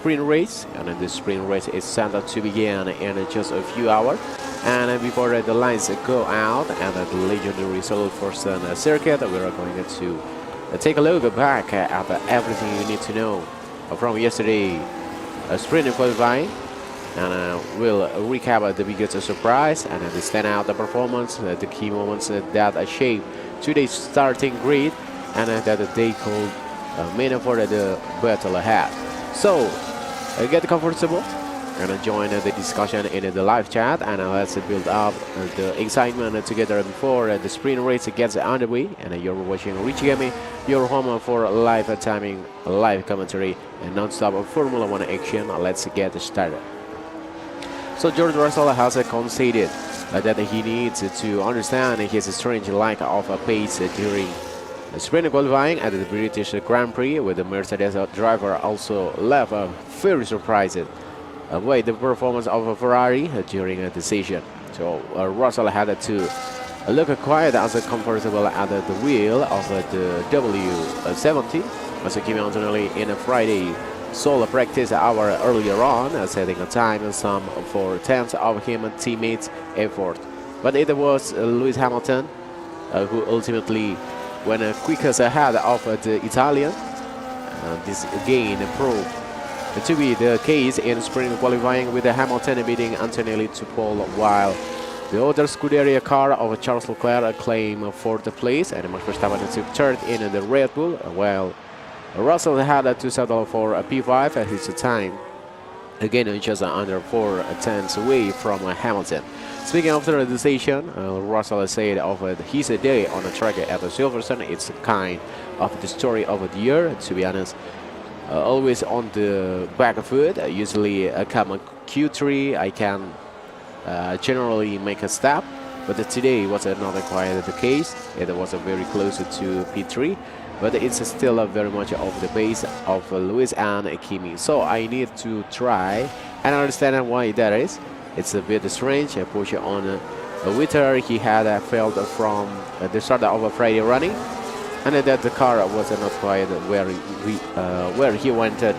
sprint race, and the sprint race is set to begin in just a few hours. And before the lights go out and the legendary Silverstone circuit, we are going to take a look back at everything you need to know from yesterday sprint qualifying, and we'll recap the biggest surprise and the standout performance, the key moments that shape today's starting grid, and that they could mean for the battle ahead. So get comfortable and join the discussion in the live chat, and let's build up the excitement together before the sprint race gets underway. And you're watching Rich Gaming, your home for live timing, live commentary, and non-stop Formula 1 action. Let's get started. So George Russell has conceded that he needs to understand his strange lack of pace during sprint qualifying at the British Grand Prix, with the Mercedes driver also left very surprised by the performance of Ferrari during the session. So Russell had to look quite as comfortable at the wheel of the W70 as he came out in a Friday solo practice hour earlier on, setting a time some 4/10 of him teammates' effort. But it was Lewis Hamilton who ultimately went quickest ahead of the Italian. This again proved to be the case in sprint qualifying, with Hamilton beating Antonelli to pole, while the other Scuderia car of Charles Leclerc claimed fourth place, and Max Verstappen took third in the Red Bull, while Russell had to settle for a P5 at his time, again just under 4/10 away from Hamilton. Speaking after the session, Russell said of his day on the track at Silverstone, it's kind of the story of the year, to be honest. Always on the back foot, usually come Q3, I can generally make a step, but today was not quite the case. It was very close to P3, but it's still very much of the pace of Lewis and Kimi. So I need to try and understand why that is. It's a bit strange. A push on Witter, he had failed from the start of Friday running, and that the car was not quite where he wanted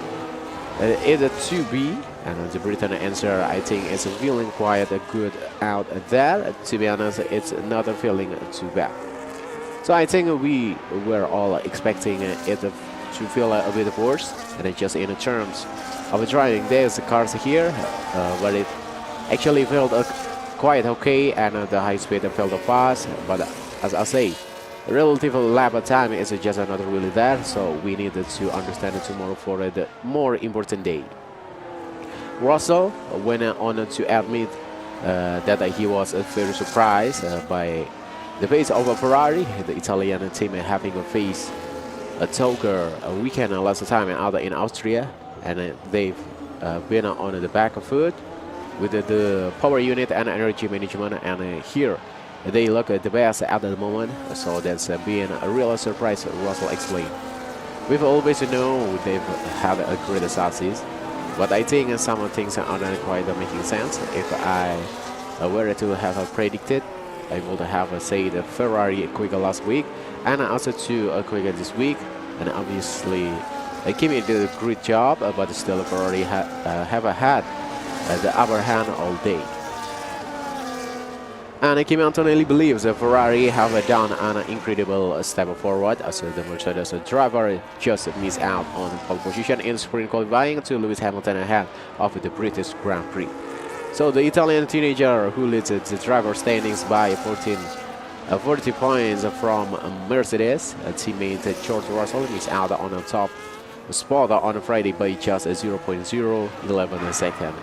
it to be. And the Britain answer, I think, is feeling quite good out there. To be honest, it's not feeling too bad. So I think we were all expecting it to feel a bit worse, and just in terms of driving, there's the cars here, but it actually felt quite okay, and the high speed felt fast. But as I say, relative lap time is just not really there, so we needed to understand it tomorrow for the more important day. Russell went on to admit that he was very surprised by the pace of Ferrari, the Italian team having faced a Toker a weekend last time out in Austria, and they've been on the back foot with the power unit and energy management, and here they look at the best at the moment. So that's been a real surprise, Russell explained. We've always known they've had a great success, but I think some things are not quite making sense. If I were to have predicted, I would have said Ferrari quicker last week, and also to quicker this week. And obviously, Kimi did a great job, but still Ferrari have had the upper hand all day. And Kimi Antonelli believes Ferrari have done an incredible step forward, as the Mercedes driver just missed out on pole position in sprint qualifying to Lewis Hamilton ahead of the British Grand Prix. So the Italian teenager who leads the driver standings by 40 points from Mercedes, teammate George Russell missed out on the top spot on Friday by just 0.011 seconds.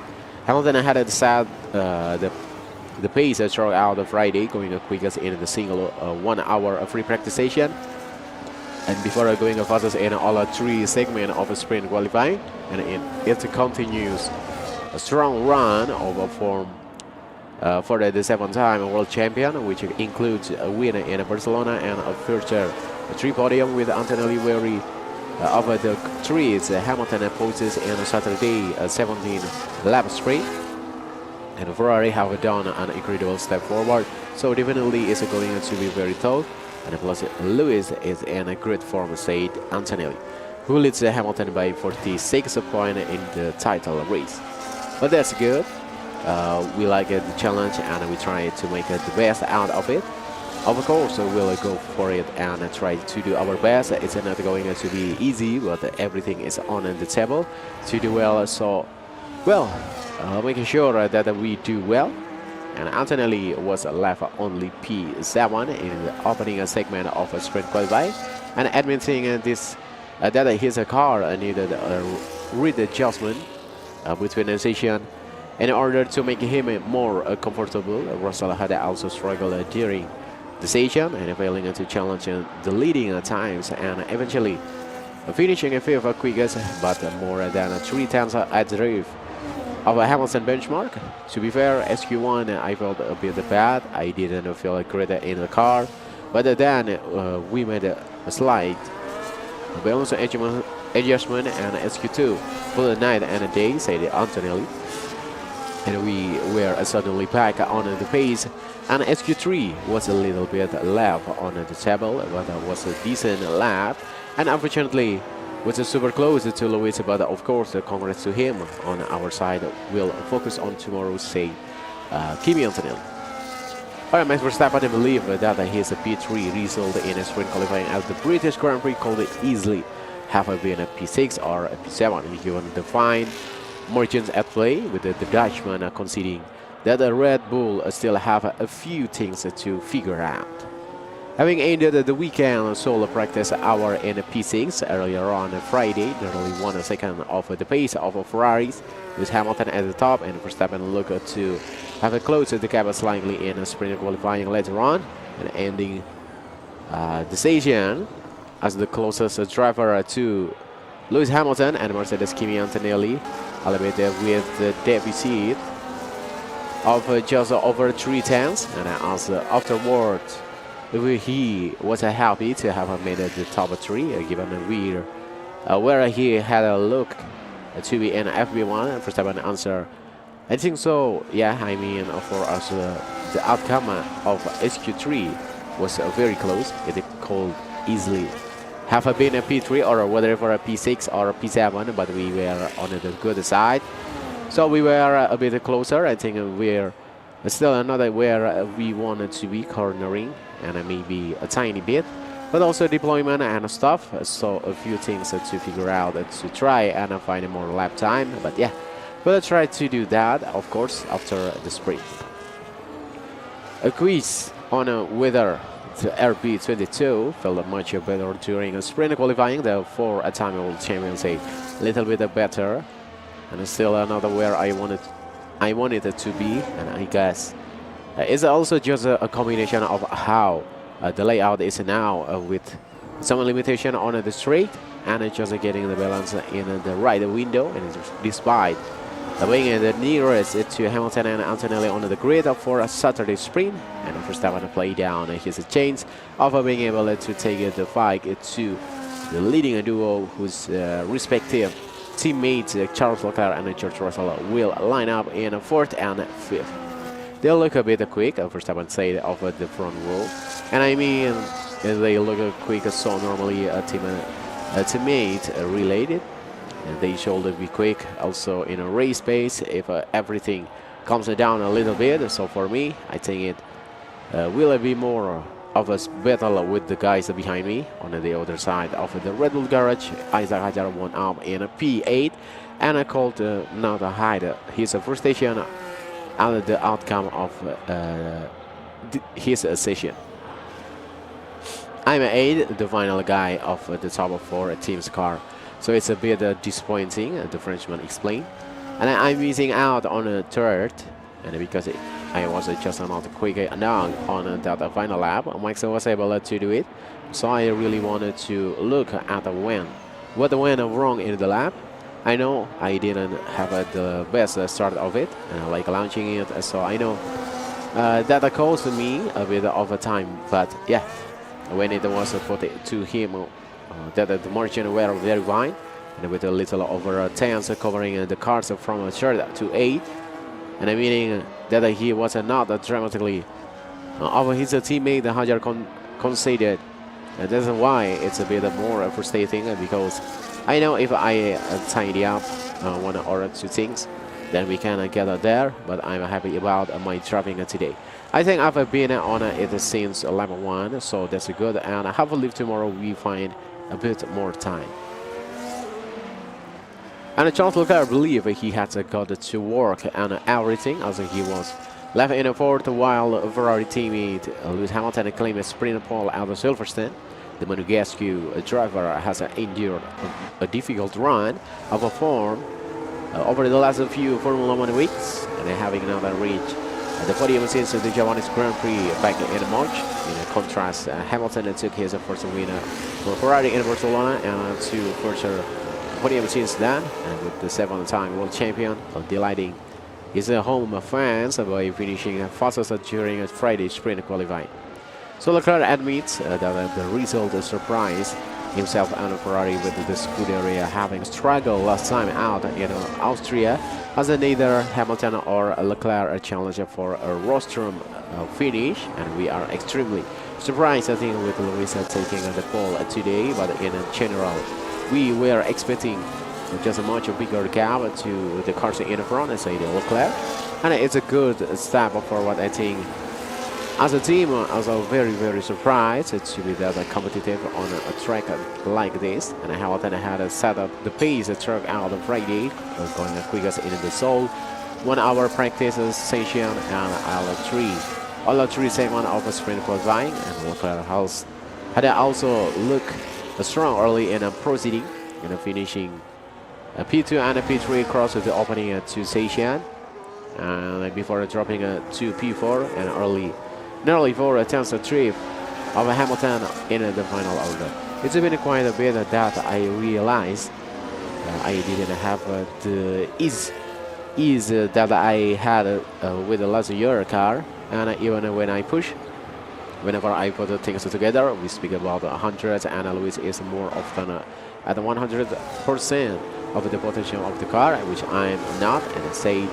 Hamilton had set the pace throughout Friday, going the quickest in the single 1 hour free practice session, and before going fastest in all three segments of sprint qualifying, and it continues a strong run of form for the 7-time world champion, which includes a win in Barcelona and a future 3 podium with Antonelli Weary of the trees. Hamilton poses in Saturday 17 lap sprint, and Ferrari have done an incredible step forward, so definitely it's going to be very tough, and plus Lewis is in a great form, said Antonelli. who leads Hamilton by 46 points in the title race. But that's good. We like the challenge and we try to make the best out of it. Of course, we'll go for it and try to do our best. It's not going to be easy, but everything is on the table to do well. So, well, making sure that we do well. And Antonelli was left only P7 in the opening segment of a sprint qualifying, and admitting this that his car needed a readjustment between the session in order to make him more comfortable. Russell had also struggled during the session and failing to challenge the leading times and eventually finishing fifth quickest, but more than 3/10 at the roof of a Hamilton benchmark. To be fair, SQ1 I felt a bit bad. I didn't feel great in the car, but then we made a slight balance adjustment and SQ2 for the night and the day, said Antonelli. And we were suddenly back on the pace, and SQ3 was a little bit left on the table, but was a decent lap, and unfortunately was super close to Lewis, but of course congrats to him. On our side, we'll focus on tomorrow, say Kimi Antonelli. Alright, Max Verstappen, I believe that his P3 result in a sprint qualifying at the British Grand Prix could easily have been a P6 or a P7 given the fine margins at play, with the Dutchman conceding that the Red Bull still have a few things to figure out. Having ended the weekend solo practice hour in P6 earlier on Friday, nearly 1 second off the pace of Ferraris, with Hamilton at the top and Verstappen looked to have closed the gap slightly in sprint qualifying later on, and ending the session as the closest driver to Lewis Hamilton and Mercedes Kimi Antonelli, albeit with the deficit of just over 3/10, and as afterwards he was happy to have made the top 3, given where he had a look to be in FB1. Verstappen answer, I think so. Yeah, I mean, for us, the outcome of SQ3 was very close. It could easily have been a P3 or whatever, a P6 or a P7, but we were on the good side. So we were a bit closer. I think we're still not where we wanted to be, cornering and maybe a tiny bit, but also deployment and stuff. So a few things to figure out, to try and find more lap time. But yeah, we'll try to do that, of course, after the sprint. A quiz on whether the RB22 felt much better during a sprint qualifying. The 4-time world champion say a little bit better, and still another where I wanted it to be, and I guess it's also just a combination of how the layout is now with some limitation on the straight and just getting the balance in the right window, and despite being the nearest to Hamilton and Antonelli on the grid for a Saturday sprint, and Verstappen play down his chance of being able to take the fight to the leading duo, whose respective teammates Charles Leclerc and George Russell will line up in 4th and 5th. They look a bit quick, Verstappen said, of the front row, and I mean they look quick, so normally a teammate related. And they should be quick also in a race pace if everything comes down a little bit. So for me, I think it will be more of a battle with the guys behind me. On the other side of the Red Bull garage, Isaac Hadjar won up in a P8 and I called not to hide his frustration and the outcome of his session. I'm 8, the final guy of the top 4 team's car. So it's a bit disappointing, the Frenchman explained. And I'm missing out on a 3rd, and because I was just not quick enough on that final lap, Max was able to do it. So I really wanted to look at what went wrong in the lap. I know I didn't have the best start of it, like launching it, so I know that cost me a bit of a time. But yeah, when it was put to him, that the margin were very wide, and with a little over 10 covering the cars from 3rd to 8th, and meaning that he was not dramatically over his teammate Hajar conceded. And that's why it's a bit more frustrating, because I know if I tidy up one or two things, then we can get there, but I'm happy about my driving today. I think I've been on it since lap 1, so that's good, and hopefully tomorrow we find a bit more time. And Charles Leclerc, I believe he had got to work on everything as he was left in 4th, while Ferrari teammate Lewis Hamilton claimed a sprint pole out of Silverstone. The Monegasque driver has endured a difficult run of form over the last few Formula 1 weeks, and having now reached the podium since the Japanese Grand Prix back in March. In contrast, Hamilton took his first win for Ferrari in Barcelona and two further podium since then, and with the 7th-time world champion delighting his home fans by finishing fastest during Friday's sprint qualifying. So Leclerc admits that the result surprised himself and Ferrari, with the Scuderia having struggled last time out in Austria, as neither Hamilton or Leclerc challenged for a rostrum finish, and we are extremely surprised, I think, with Lewis taking the pole today, but in general we were expecting just a much bigger gap to the cars in front, and say Leclerc, and it's a good step forward. I think as a team, also very surprised to be that competitive on a track like this, and Hamilton had set up the pace truck out on Friday, going the quickest in the Seoul 1 hour practice session, and all three segments of sprint qualifying, and Leclerc had also looked strong early in proceeding, finishing P2 and P3 across the opening 2 session, and before dropping to P4 and nearly 4/10 trip of Hamilton in the final order. It's been quite a bit that I realized I didn't have the ease that I had with the last year car, and even when I push, whenever I put things together, we speak about 100, and Lewis is more often at 100% of the potential of the car, which I'm not, and say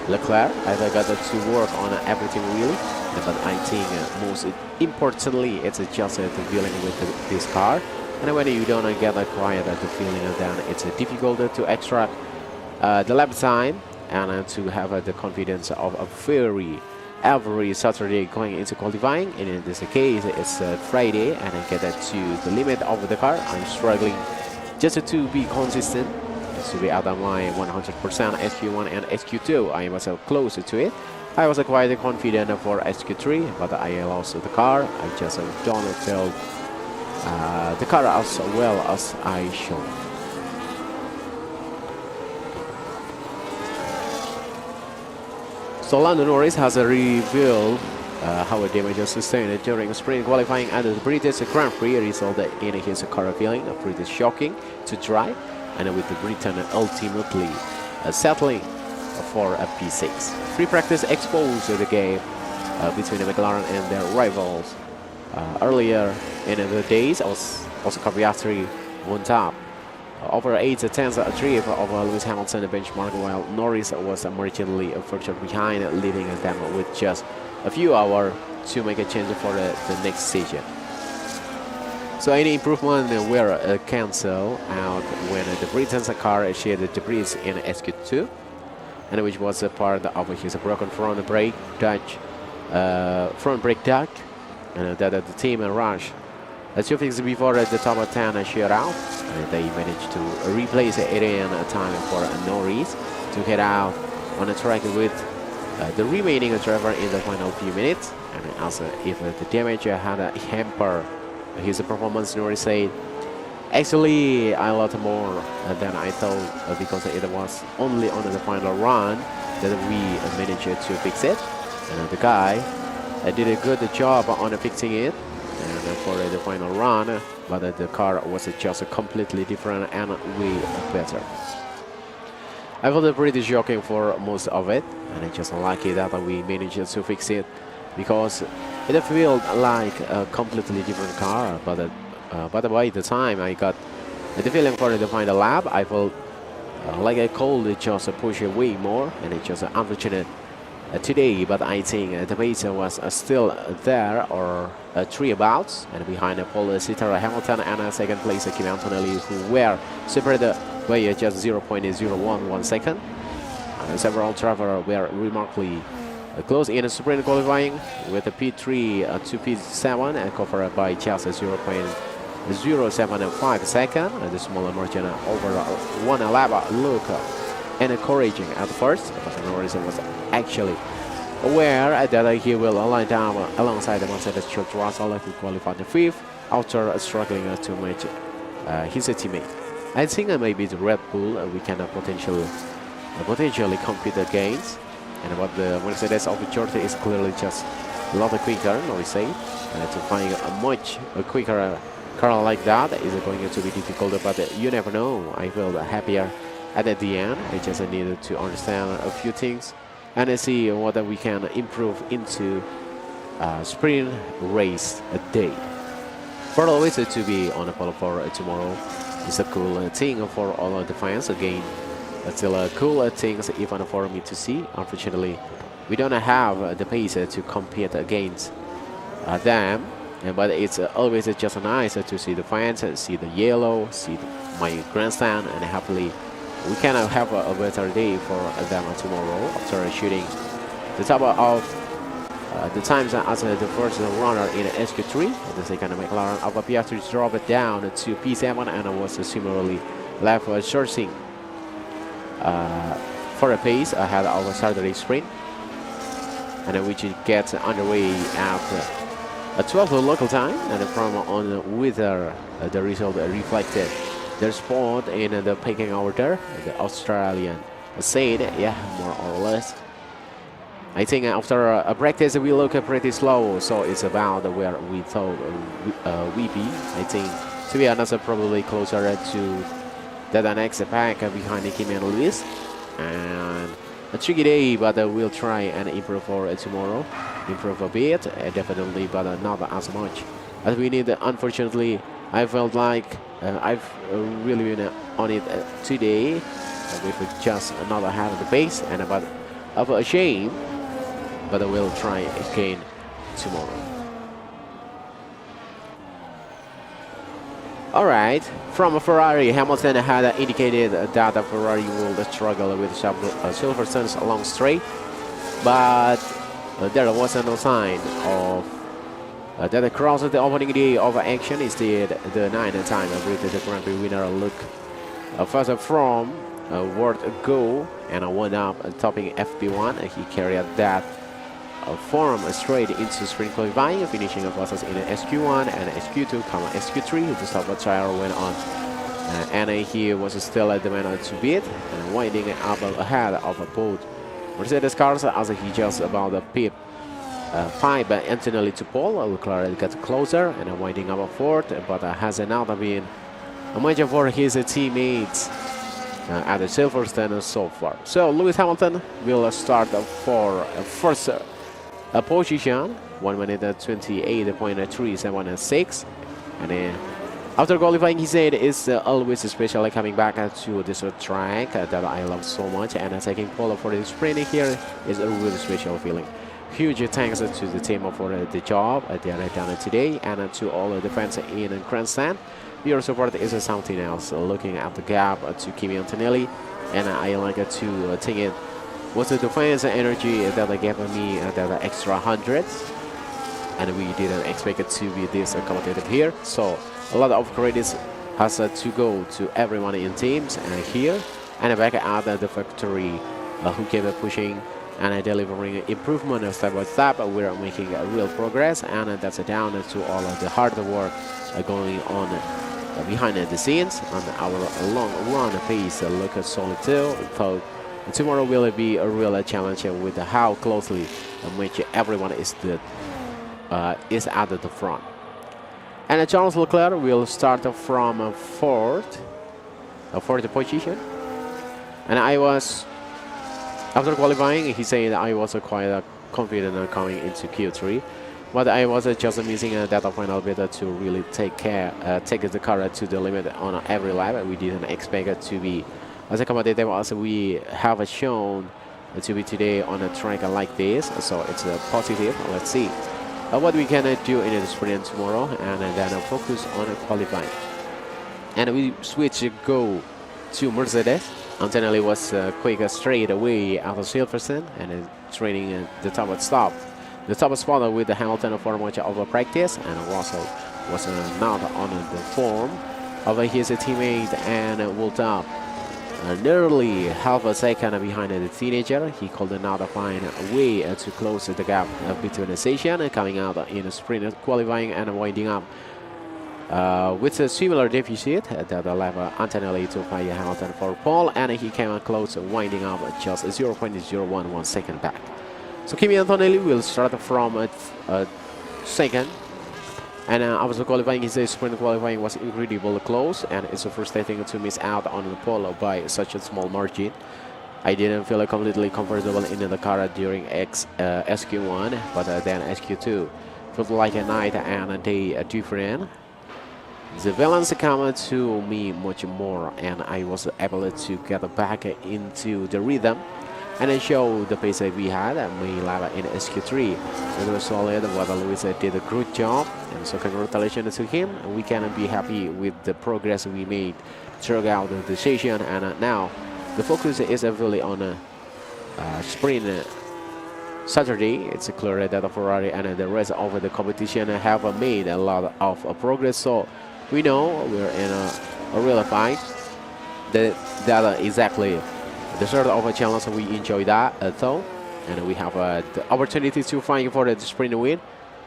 Leclerc, I've got to work on everything really, but I think most importantly it's just dealing with this car, and when you don't get quite the feeling, then it's difficult to extract the lap time and to have the confidence of a every Saturday going into qualifying, and in this case it's Friday, and I get to the limit of the car. I'm struggling just to be consistent, to be at my 100% SQ1 and SQ2. I was close to it. I was quite confident for SQ3, but I lost the car. I just don't feel the car as well as I should. So Lando Norris has revealed how damage sustained during sprint qualifying at the British Grand Prix resulted in his car feeling pretty shocking to drive, and with Britain ultimately settling for a P6. Free practice exposed the gap between McLaren and their rivals. Earlier in the days, Oscar Piastri won top over 8/10 trip of Lewis Hamilton benchmark, while Norris was marginally further behind, leaving them with just a few hours to make a change for the next session. So any improvement were cancelled out when the Britain's car shared debris in SQ2, and which was a part of his broken front brake duct, and that the team rushed to fix before the top 10 shootout. They managed to replace it in time for Norris to head out on the track with the remaining driver in the final few minutes, and as if the damage had hampered his performance, Norris said, "Actually, I lot more than I thought, because it was only on the final run that we managed to fix it. And the guy did a good job on fixing it and for the final run, but the car was just completely different and way better." I felt pretty shocking for most of it, and it's just lucky that we managed to fix it, because it felt like a completely different car. But by the time I got the feeling for the final lap, I felt like I could just push way more, and it's just unfortunate today, but I think the pace was still there, or 3 abouts, and behind pole sitter Hamilton and second place Kimi Antonelli, who were separated by just 0.011 second. Several drivers were remarkably close in sprint qualifying, with a P3 to P7 and covered by just 0.075 second. The smaller margin over 1 lap looked encouraging at first, but Norris was actually aware that he will line down alongside Mercedes George Russell, who qualified the 5th after struggling to match his teammate. I think maybe the Red Bull we can potentially compete against, and but the Mercedes of George is clearly just a lot quicker, Norris said. To find a much quicker car like that is going to be difficult, but you never know. I feel happier at the end. I just needed to understand a few things and see what we can improve into sprint race a day. For always to be on the pole for tomorrow is a cool thing for all of the fans. Again, it's still a cool thing even for me to see. Unfortunately, we don't have the pace to compete against them. But it's always just nice to see the fans, see the yellow, see my grandstand, and hopefully we can have a better day for them tomorrow after shooting the top of the times as the first runner in SQ3. The second McLaren of Piastri dropped it down to P7 and was similarly left searching for a pace ahead of a Saturday sprint, and which gets underway at 12 local time, and from on whether the result reflected their spot in the pecking order, the Australian said, yeah, more or less. I think after a practice we look pretty slow, so it's about where we thought we be. I think, to be honest, probably closer to the next pack behind Kimi and Lewis. And a tricky day, but we'll try and improve for tomorrow. Improve a bit, definitely, but not as much as we need. Unfortunately, I felt like I've really been on it today with just another half of the pace, and about of a shame, but we'll try again tomorrow. Alright, from Ferrari, Hamilton had indicated that Ferrari will struggle with Silverstone's long straight, but there was no sign of that across the opening day of action. Instead, the 9th-time British Grand Prix winner looked further from word go and wound up topping FP1. He carried that form straight into sprint qualifying, finishing process in SQ1 and SQ2, SQ3. The stop trial went on, and he was still the man to beat, and winding up ahead of both Mercedes cars as he just about the pit 5 Antonelli to pole. Leclerc got closer and winding up fourth, but has not been a match for his teammates at the Silverstone so far. So Lewis Hamilton will start for first position, 1 minute 28.376, and after qualifying he said it's always special coming back to this track that I love so much, and taking pole for the sprint here is a really special feeling. Huge thanks to the team for the job they are done today, and to all the fans in grandstand. Your support is something else. Looking at the gap to Kimi Antonelli, and I like to take it was the fans' energy that gave me that extra hundreds, and we didn't expect it to be this competitive here. So a lot of credits has to go to everyone in teams and here and back at the factory who kept pushing and delivering improvement step by step. We're making real progress, and that's down to all of the hard work going on behind the scenes. And our long run pace looks solid too. So tomorrow will be a real challenge with how closely which everyone is at the front. And Charles Leclerc will start from fourth position. And I was, after qualifying, he said I was quite confident coming into Q3, but I was just missing that final bit to really take the car to the limit on every lap. We didn't expect it to be as competitive as we have shown to be today on a track like this, so it's a positive. Let's see what we can do in the sprint tomorrow, and then focus on qualifying. And we switch go to Mercedes. Antonelli was quick straight away out of Silverstone and training the top stop. The top spot with the Hamilton for much of a practice, and Russell was not on the form of his teammate and pulled up nearly half a second behind the teenager. He could not find a way to close the gap between the session coming out in the sprint qualifying and winding up with a similar deficit that left Antonelli to fight Hamilton for pole, and he came close winding up just 0.011 second back. So Kimi Antonelli will start from second. And after qualifying, his sprint qualifying was incredibly close, and it's frustrating to miss out on the pole by such a small margin. I didn't feel completely comfortable in the car during SQ1, but then SQ2 felt like a night and a day different. The balance came to me much more, and I was able to get back into the rhythm and show the pace we had me lap in SQ3. It was solid, but Luis did a good job, and so congratulations to him. We can be happy with the progress we made throughout the session, and now the focus is really on sprint Saturday. It's clear that Ferrari and the rest of the competition have made a lot of progress, so we know we're in a real fight. That exactly the sort of a challenge. We enjoy that though, and we have the opportunity to fight for the sprint win,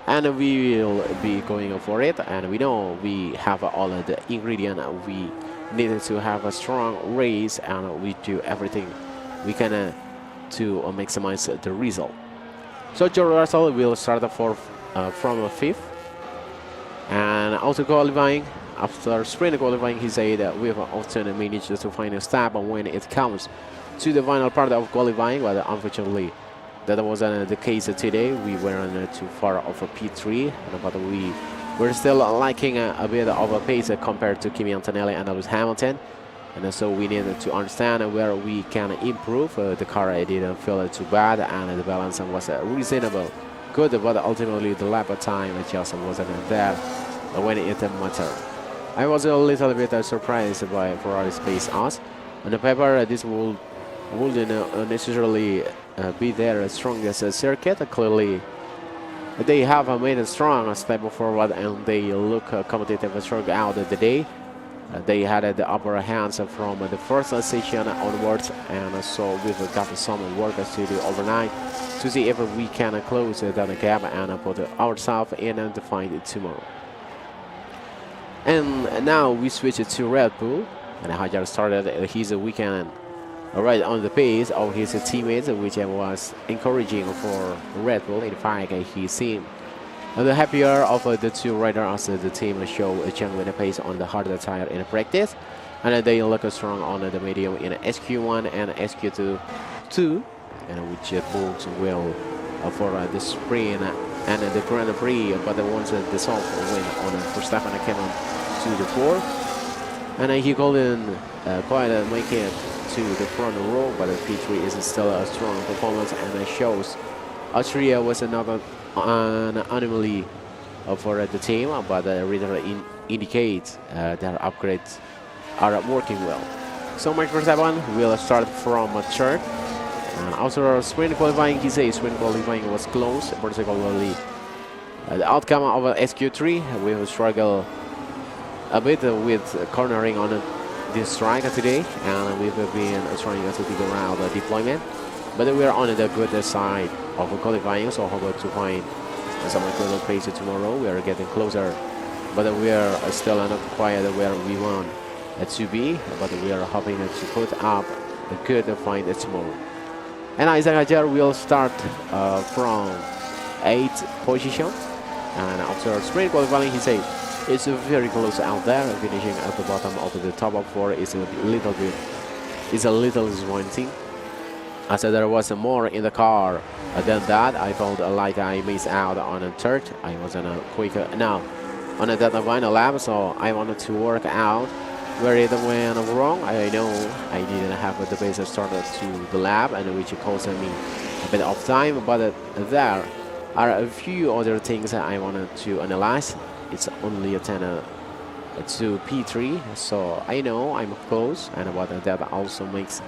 and we will be going for it. And we know we have all of the ingredients we needed to have a strong race, and we do everything we can to maximize the result. So George Russell will start from fifth, and also qualifying. After sprint qualifying, he said we have often managed to find a step when it comes to the final part of qualifying, but unfortunately that wasn't the case today. We weren't too far off of P3, but we were still lacking a bit of a pace compared to Kimi Antonelli and Lewis Hamilton, and so we needed to understand where we can improve. The car didn't feel too bad, and the balance was reasonable good, but ultimately the lap time just wasn't there when it mattered. I was a little bit surprised by Ferrari's pace us. On the paper, this wouldn't necessarily be their strongest circuit. Clearly, they have made a strong step forward, and they look competitive throughout the day. They had the upper hands from the first session onwards, and so we've got some work to do overnight to see if we can close that gap and put ourselves in the fight tomorrow. And now we switch to Red Bull, and Hajar started his weekend right on the pace of his teammates, which was encouraging for Red Bull. In fact, he seemed the happier of the two riders as the team show a genuine pace on the harder tire in practice, and they look strong on the medium in SQ1 and SQ2, and which bodes well for the sprint and the Grand Prix. But once the soft win on Verstappen came on to the fourth, and he couldn't quite make it to the front row, but P3 is still a strong performance, and it shows Austria was another anomaly for the team, but the reader indicates their upgrades are working well. So Max Verstappen will start from third, and after sprint qualifying, he says sprint qualifying was close, particularly the outcome of SQ3. We will struggle a bit with cornering on this track today, and we've been trying to figure out the deployment, but we are on the good side of qualifying, so hope to find some good pace tomorrow. We are getting closer, but we are still not quite where we want to be, but we are hoping to put up a good fight tomorrow. And Isaac Hajar will start from 8th position, and after sprint qualifying, he said it's very close out there. Finishing at the bottom of the top of 4 is a little disappointing, as there was more in the car than that. I felt like I missed out on a third. I was on a quicker now on that final lap, so I wanted to work out where it went wrong. I know I didn't have the base started to the lap, and which caused me a bit of time, but there are a few other things that I wanted to analyze. It's only a 10 to P3, so I know I'm close, and but that also makes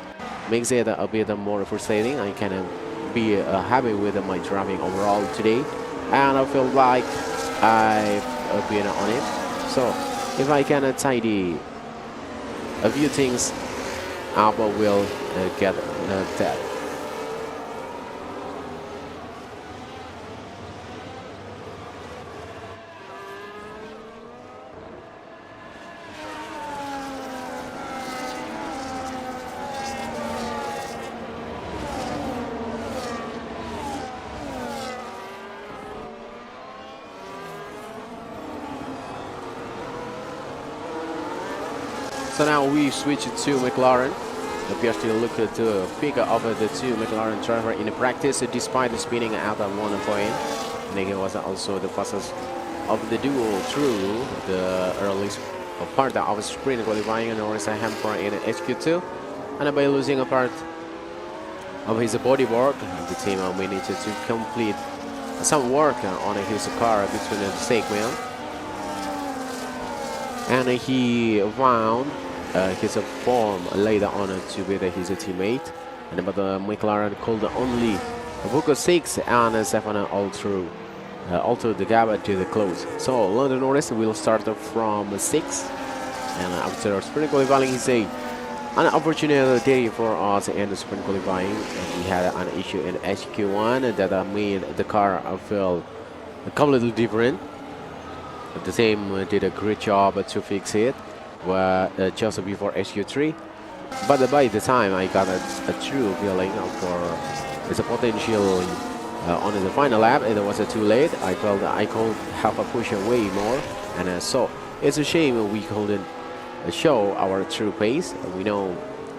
it a bit more frustrating. I can be happy with my driving overall today, and I feel like I've been on it. So if I can tidy a few things up, will get that. So now we switch to McLaren. Appears to look to pick up the two McLaren driver in practice, despite spinning out at 1 point. Nicky was also the fastest of the duo through the early part of sprint qualifying, and Norris hamper in HQ2. And by losing a part of his bodywork, the team managed to complete some work on his car between the segment. And he found his form later on to with his teammate, and but McLaren could only book 6 and 7 all through the gap to the close. So London Norris will start from 6, and after sprint qualifying, he's an opportunity for us in the sprint qualifying. And we had an issue in HQ1 that made the car feel completely different. The team did a great job to fix it just before HQ3, but by the time I got a true feeling for its potential on the final lap, it was too late. I felt that I could have pushed way more, and so it's a shame we couldn't show our true pace. We know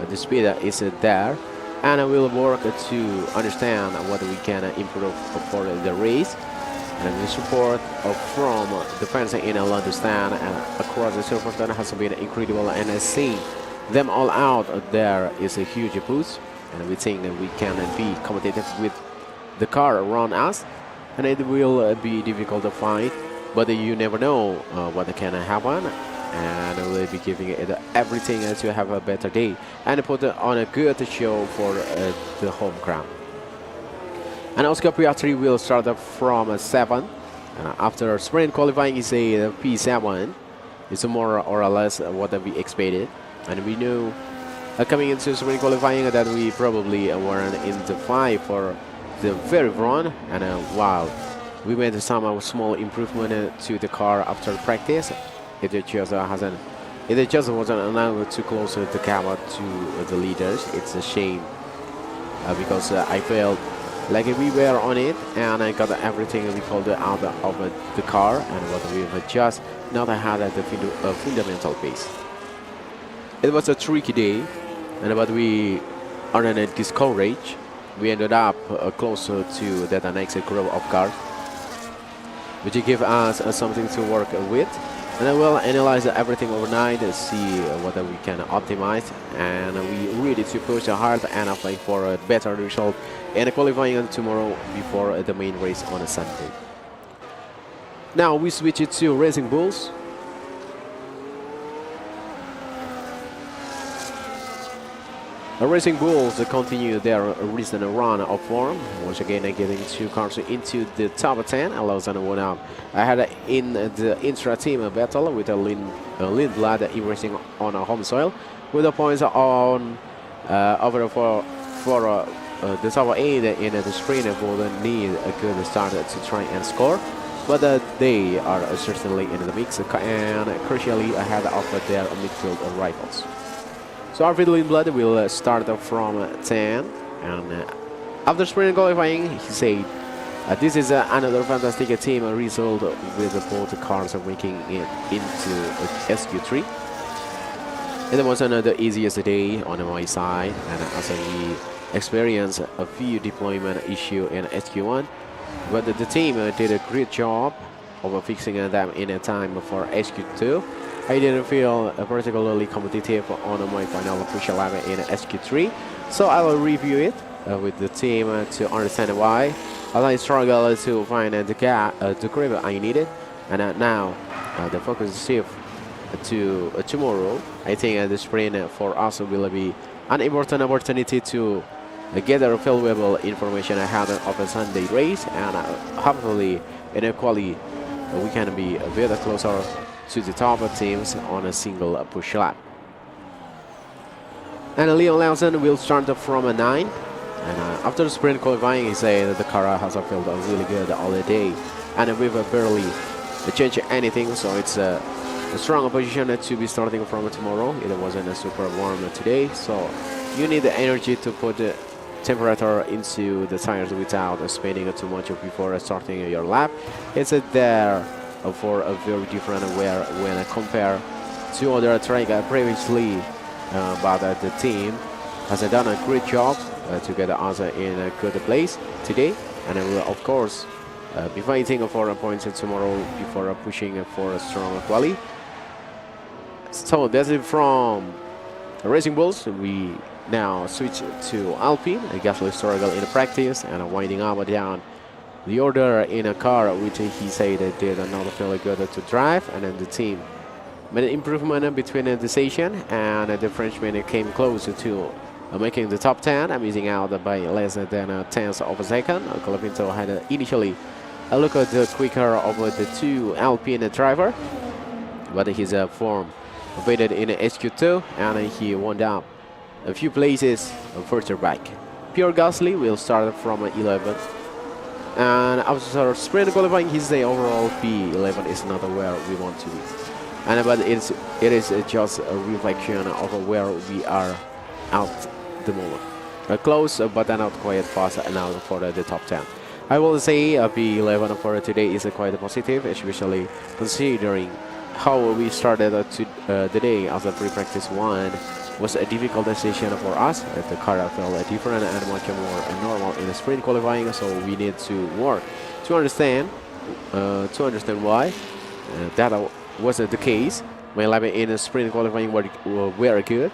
the speed is there, and we'll work to understand what we can improve for the race. And the support from the fans in London stand and across the Silverstone has been incredible, and seeing them all out there is a huge boost, and we think that we can be competitive with the car around us, and it will be difficult to fight, but you never know what can happen, and we'll be giving it everything to have a better day and put on a good show for the home crowd. And Oscar Piastri will start from 7. After sprint qualifying is a P7. It's more or less what we expected. And we knew coming into sprint qualifying that we probably weren't in the fight for the very front. And while we made some small improvement to the car after practice, it just wasn't enough to close the gap to the leaders. It's a shame because I felt like we were on it, and I got everything we called out of the car, and what we've just not had at the fundamental pace. It was a tricky day, and but we aren't discouraged. We ended up closer to that next group of cars, which gave us something to work with. And I will analyze everything overnight, see what we can optimize, and we really to push hard and fight for a better result in qualifying tomorrow before the main race on a Sunday. Now we switch it to Racing Bulls. The Racing Bulls continue their recent run of form, once again getting 2 cars into the top 10, allows and 1 up. I had in the intra-team battle with Lindblad racing on a home soil, with the points on over for the top 8 in the sprint will need a good start to try and score, but they are certainly in the mix and crucially ahead of their midfield rivals. So Arvid Lindblad will start from 10, and after sprint qualifying, he said, this is another fantastic team result with both cars making it into SQ3. It wasn't the easiest day on my side, and as we experienced a few deployment issues in SQ1, but the team did a great job of fixing them in a time for SQ2. I didn't feel particularly competitive on my final push lap in SQ3, so I will review it with the team to understand why. As I struggled to find the grip I needed, and now the focus shift to tomorrow. I think the sprint for us will be an important opportunity to gather valuable information ahead of a Sunday race, and hopefully in a quali we can be a bit closer to the top teams on a single push lap. And Leon Lawson will start from a 9. And after sprint qualifying, he said that the car has felt really good all the day, and we've barely changed anything, so it's a strong position to be starting from tomorrow. It wasn't super warm today, so you need the energy to put the temperature into the tires without spending too much before starting your lap. It's there for a very different wear when compared to other track previously, but the team has done a great job to get us in a good place today, and we will of course be fighting for points tomorrow before pushing for a strong quali. So that's it from Racing Bulls. We now switch to Alpine. Gasly struggle in practice and winding up and down the order in a car which he said did not feel good to drive, and then the team made an improvement between the session, and the Frenchman came close to making the top 10, missing out by less than a tenth of a second. Colapinto had initially a look at the quicker of the two Alpine driver, but his form faded in SQ2, and he wound up a few places further back. Pierre Gasly will start from 11th, and after sprint qualifying, his overall P11 is not where we want to be, and but it is just a reflection of where we are at the moment. Close, but not quite fast enough for the top 10. I will say P11 for today is quite positive, especially considering how we started the day as a pre-practice one was a difficult decision for us. The car felt different and much more normal in the sprint qualifying, so we need to work to understand why that was the case. My lap in the sprint qualifying were very good.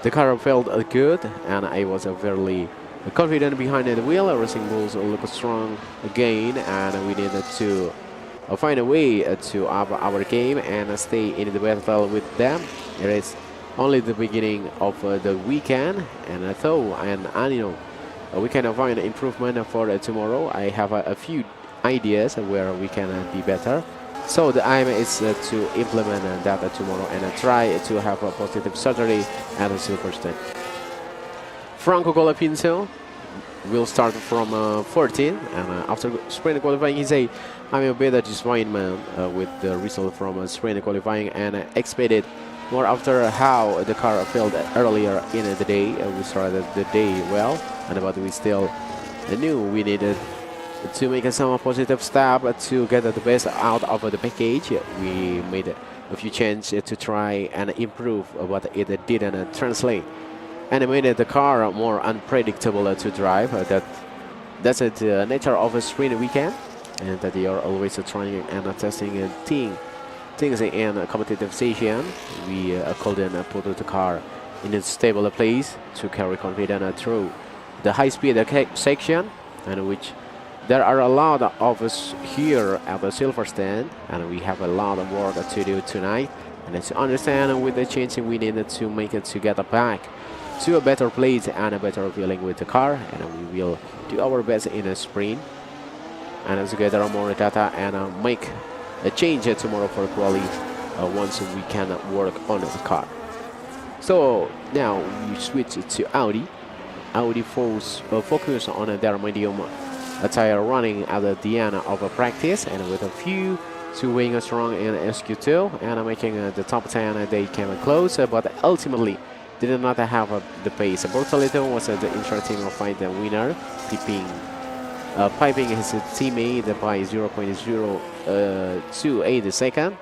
The car felt good, and I was very confident behind the wheel. Racing Bulls look strong again, and we needed to find a way to up our game and stay in the battle with them. It is only the beginning of the weekend, and you know we can find improvement for tomorrow. I have a few ideas where we can be better. So the aim is to implement that tomorrow and try to have a positive Saturday at Silverstone. Franco Colapinto will start from 14, and after sprint qualifying, he said, "I'm a bit disappointed with the result from sprint qualifying and expected more after how the car felt earlier in the day. We started the day well, but we still knew we needed to make some positive step to get the best out of the package. We made a few changes to try and improve, but it didn't translate, and it made the car more unpredictable to drive. That's the nature of a sprint weekend, and that you are always trying and testing things in a competitive session. We couldn't put the car in a stable place to carry confidence through the high-speed section, and which there are a lot of us here at the Silverstone, and we have a lot of work to do tonight. And to understand with the change we needed to make it to get back to a better place and a better feeling with the car, and we will do our best in a sprint and to gather more data and make a change tomorrow for quality once we can work on the car. So now we switch to Audi. Audi focus on their medium tire running at the end of a practice, and with a few to win strong in SQ2 and making the top 10, they came close, but ultimately did not have the pace. Bortoleto was the interesting fight the winner, piping his teammate by 0.028 second.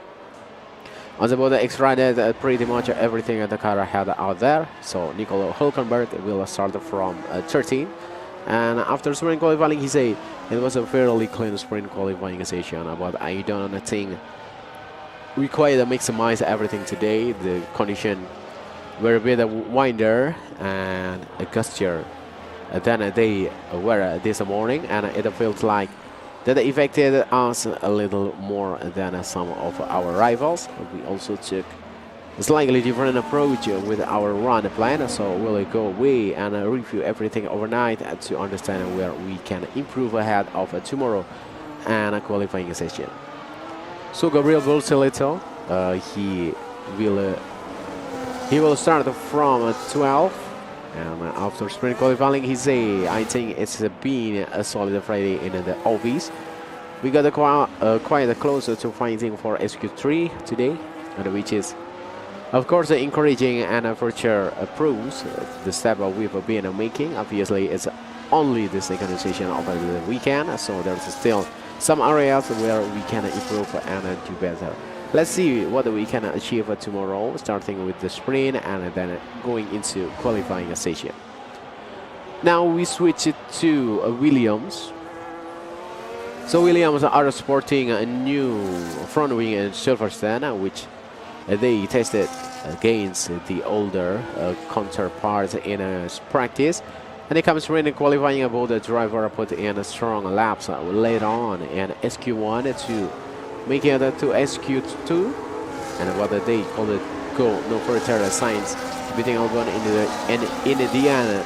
On the board, extracted pretty much everything the car had out there. So Nico Hülkenberg will start from 13. And after sprint qualifying, he said it was a fairly clean sprint qualifying session, but I don't think require to maximize everything today. The condition were a bit winder and a gustier than they were this morning, and it feels like that affected us a little more than some of our rivals. We also took a slightly different approach with our run plan, so we'll go away and review everything overnight to understand where we can improve ahead of tomorrow and a qualifying session. So Gabriel Bolsolito, he will start from 12. And after sprint qualifying, he say, I think it's been a solid Friday in the office. We got quite closer to fighting for SQ3 today, which is, of course, encouraging and future proves the step we've been making. Obviously, it's only the second session of the weekend, so there's still some areas where we can improve and do better. Let's see what we can achieve tomorrow, starting with the sprint and then going into qualifying session. Now we switch it to Williams. So Williams are sporting a new front wing in Silverstone, which they tested against the older counterparts in practice. And it comes in qualifying about the driver put in strong laps later on in SQ1 to making it to SQ2, and what they call it go no further signs, beating Albon in the end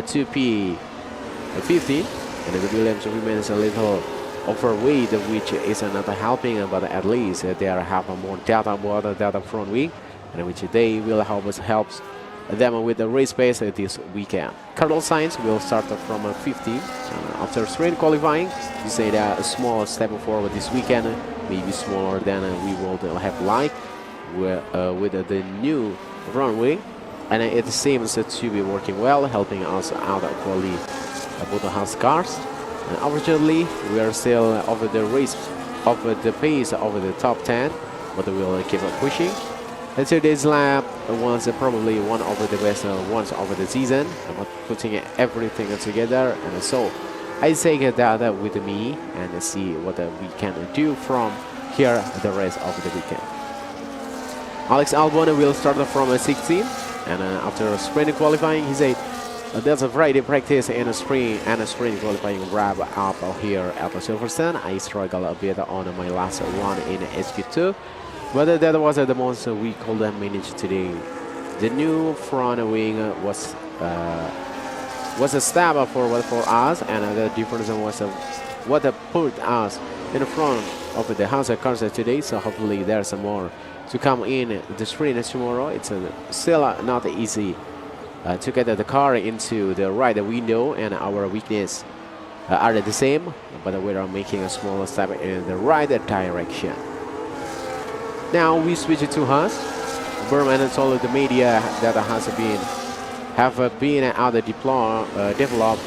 2P15, and the Williams remains a little overweight, which is not helping, but at least they have more data about the front wing, and which they will helps them with the race pace this weekend. Carlos Sainz will start from 15. After sprint qualifying, he said a small step forward this weekend, maybe smaller than we would have liked with the new runway, and it seems to be working well, helping us out equally both the house cars. And unfortunately, we are still over the race, over the pace of the top 10, but we'll keep on pushing. And today's lap was probably one of the best ones of the season, putting everything together, and so I take that with me and see what we can do from here the rest of the weekend. Alex Albon will start from 16, and after sprint qualifying, he said there's a Friday practice and a sprint qualifying wrap up here at Silverstone. I struggled a bit on my last one in SQ2, but that was the most we could manage today. The new front wing was a step forward for us, and the difference was what put us in front of the house cars today. So hopefully there's more to come in the sprint tomorrow. It's still not easy to get the car into the right window, and our weakness are the same, but we are making a small step in the right direction. Now we switch to Haas. Berman told the media that Haas have been out developed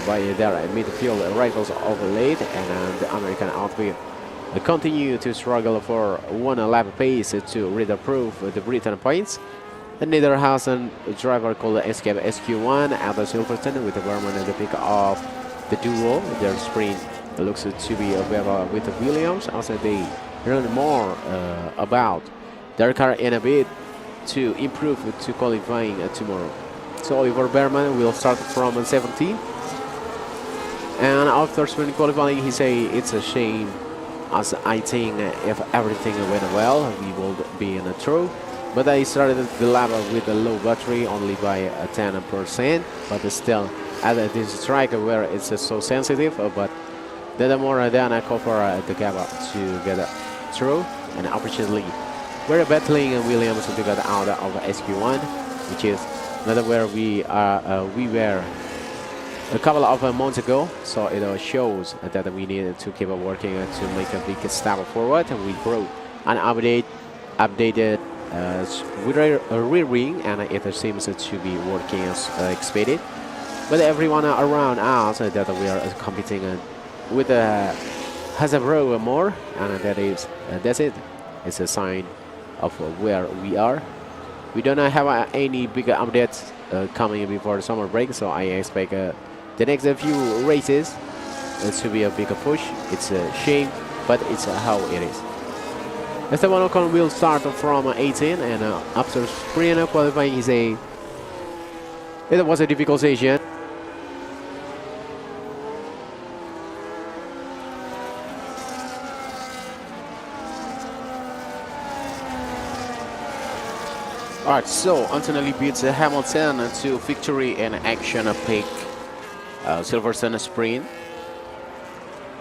by their midfield rivals of late, and the American outfit continue to struggle for one lap pace to reapprove the Britain points. And neither Haas and driver called escape SQ1 at the Silverstone, with Berman at the pick of the duo. Their sprint looks to be better with the Williams, also they learn more about their car in a bit to improve to qualifying tomorrow. So Oliver Berman will start from 17, and after sprint qualifying, he say it's a shame, as I think if everything went well, we would be in a throw. But I started the lap with a low battery, only by 10%, but still at this track where it's so sensitive, but the more than I cover the gap to get through, and unfortunately we're battling Williams to get out of SQ1, which is not where we were a couple of months ago. So it shows that we need to keep working to make a big step forward. We brought an updated rear wing, and it seems to be working as expected. But everyone around us that we are competing with has a row more, and that's it. It's a sign of where we are. We don't have any bigger updates coming before the summer break, so I expect the next few races to be a bigger push. It's a shame, but it's how it is. Esteban Ocon will start from 18, and after sprint qualifying, it was a difficult session. Alright, so Antonelli beats Hamilton to victory in action pick Silverstone sprint.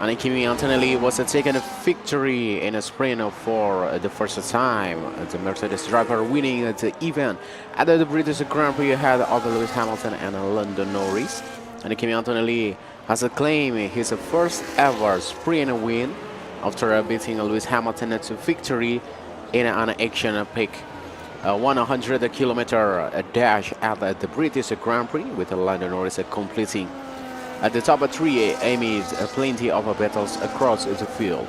And Kimi Antonelli was taking a victory in a sprint for the first time. The Mercedes driver winning the event at the British Grand Prix ahead of Lewis Hamilton and Lando Norris. And Kimi Antonelli has claimed his first ever sprint win after beating Lewis Hamilton to victory in an action pick 100-kilometer dash at the British Grand Prix, with Lando Norris completing at the top 3 amid plenty of battles across the field.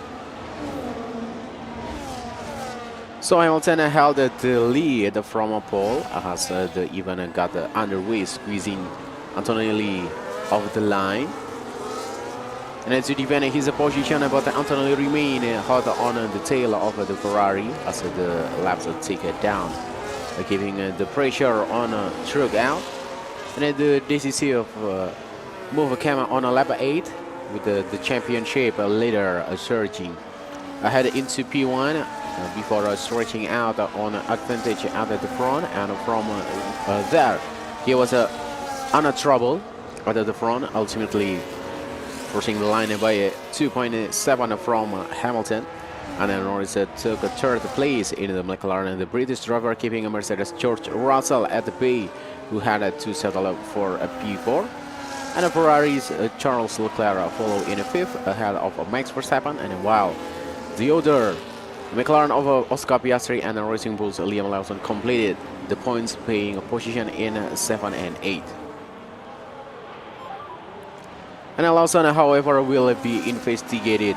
So Hamilton held the lead from pole as the event got underway, squeezing Antonelli off the line. And to defend his position, but Antonelli remained hot on the tail of the Ferrari as the laps take it down, keeping the pressure on truck out. And the decisive move came on lap 8, with the championship leader surging ahead into P1 before stretching out on advantage at the front. And from there, he was untroubled at the front, ultimately pushing the line by 2.7 from Hamilton. And then Norris took a third place in the McLaren, the British driver keeping a Mercedes George Russell at the bay, who had to settle up for a P4. And the Ferrari's Charles Leclerc followed in 5th ahead of Max Verstappen. And while the other McLaren of Oscar Piastri and Racing Bull's Liam Lawson completed the points paying position in 7 and 8. And Lawson, however, will be investigated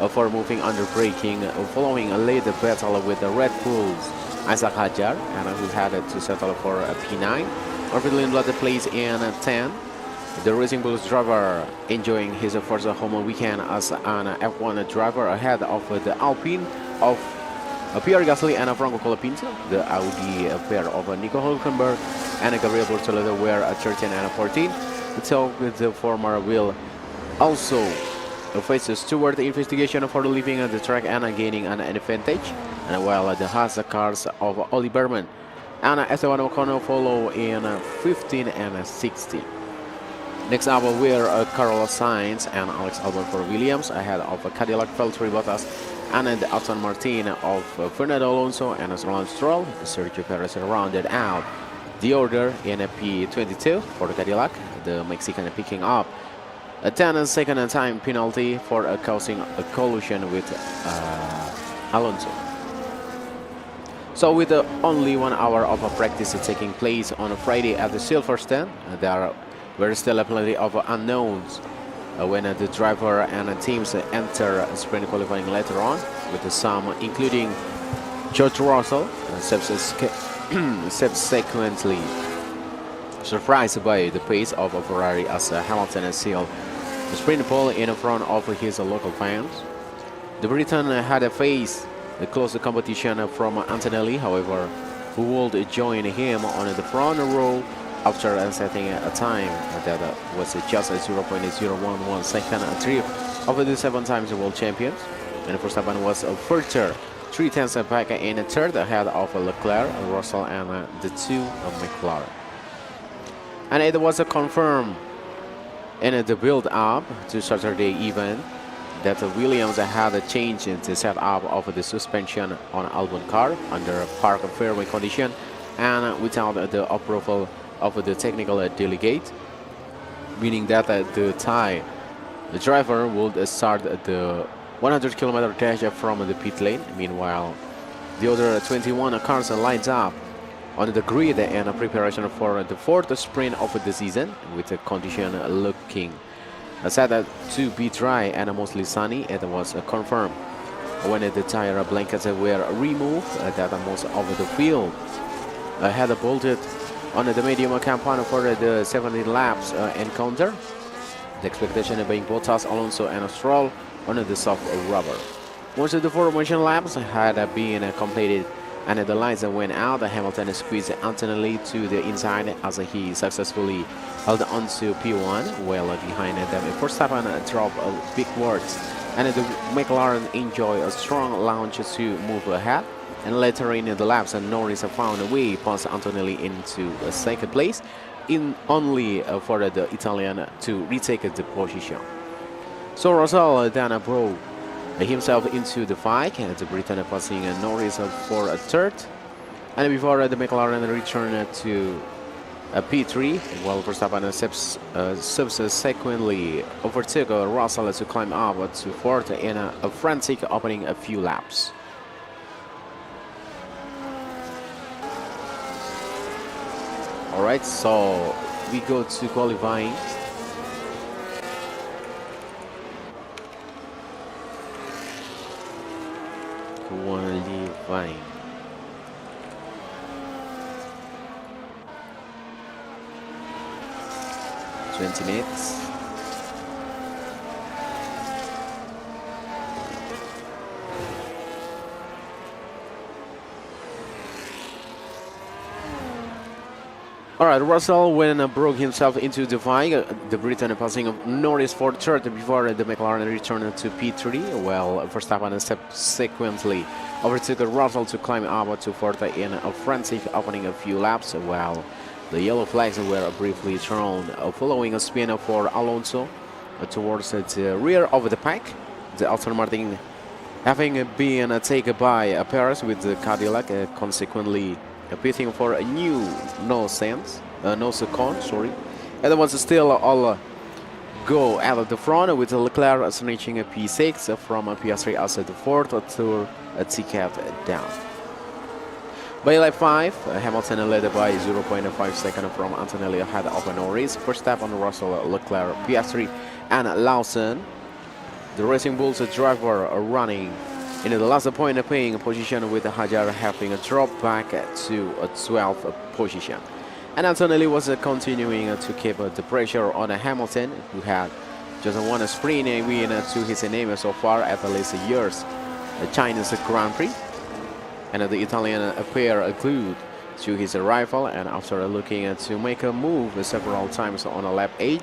for moving under braking following a late battle with the Red Bull's Isaac Hadjar, and who had to settle for a P9. Orville Lindblad plays in 10. The Racing Bulls driver enjoying his first home weekend as an F1 driver ahead of the Alpine of Pierre Gasly and Franco Colapinto. The Audi pair of Nico Hülkenberg and Gabriel Bortoledo were at 13 and 14. So the former will also faces steward investigation for leaving the track and gaining an advantage, and while the Haas cars of Oli Berman and Esteban Ocon follow in 15 and 16. Next up were Carlos Sainz and Alex Albon for Williams, ahead of Cadillac Valtteri Bottas and the Aston Martin of Fernando Alonso and Lance Stroll. Sergio Perez rounded out the order in P22 for the Cadillac, the Mexican picking up a 10-second time penalty for causing a collision with Alonso. So with only 1 hour of practice taking place on a Friday at the Silverstone, there were still plenty of unknowns when the driver and teams enter sprint qualifying later on, with some including George Russell subsequently surprised by the pace of Ferrari as Hamilton sealed the sprint pole in front of his local fans. The Briton had faced the close competition from Antonelli, however, who would join him on the front row after setting a time that was just 0.011 second trip of the 7 times world champions. And Verstappen was further 0.3 back in third ahead of Leclerc, Russell and the 2 McLaren. And it was confirmed in the build-up to Saturday event that Williams had changed the setup of the suspension on Albon car under park fairway condition and without the approval of the technical delegate, meaning that the driver would start the 100-kilometer dash from the pit lane. Meanwhile, the other 21 cars lined up on the grid in preparation for the 4th sprint of the season, with the condition looking said to be dry and mostly sunny. It was confirmed when the tire blankets were removed that most of the field had bolted on the medium compound for the 17 laps encounter. The expectation being Bottas, Alonso and Stroll on the soft rubber. Once the formation laps had been completed and the lines went out, Hamilton squeezed Antonelli to the inside as he successfully held on to P1, while behind them Verstappen dropped big words, and the McLaren enjoyed a strong launch to move ahead. And later in the laps, Norris found a way past Antonelli into second place, in only for the Italian to retake the position. So Russell then brought himself into the fight, the Britain passing Norris for a third, and before the McLaren returned to P3, while Verstappen subsequently overtook Russell to climb up to fourth in a frantic opening a few laps. Alright, so we go to qualifying. Qualifying. Minutes. Alright, Russell when broke himself into the fight, the Britain passing Norris for third before the McLaren returned to P3, while Verstappen subsequently overtook Russell to climb up to fourth in a frantic opening a few laps, while the yellow flags were briefly thrown following a spin for Alonso towards the rear of the pack. The Aston Martin having been taken by Perez with the Cadillac, consequently pitting for a new no second, sorry. And there was still all go at the front with Leclerc snatching a P6 from a Piastri as the fourth to a ticket down. By lap 5, Hamilton led by 0.5 seconds from Antonelli ahead of Norris, Verstappen, Russell, Leclerc, Piastri, and Lawson. The Racing Bulls driver running in the last point paying position with Hajar having dropped back to a 12th position. And Antonelli was continuing to keep the pressure on Hamilton, who had just won a sprint win to his name so far at least years, the Chinese Grand Prix. And the Italian appeared glued to his rifle, and after looking to make a move several times on lap 8,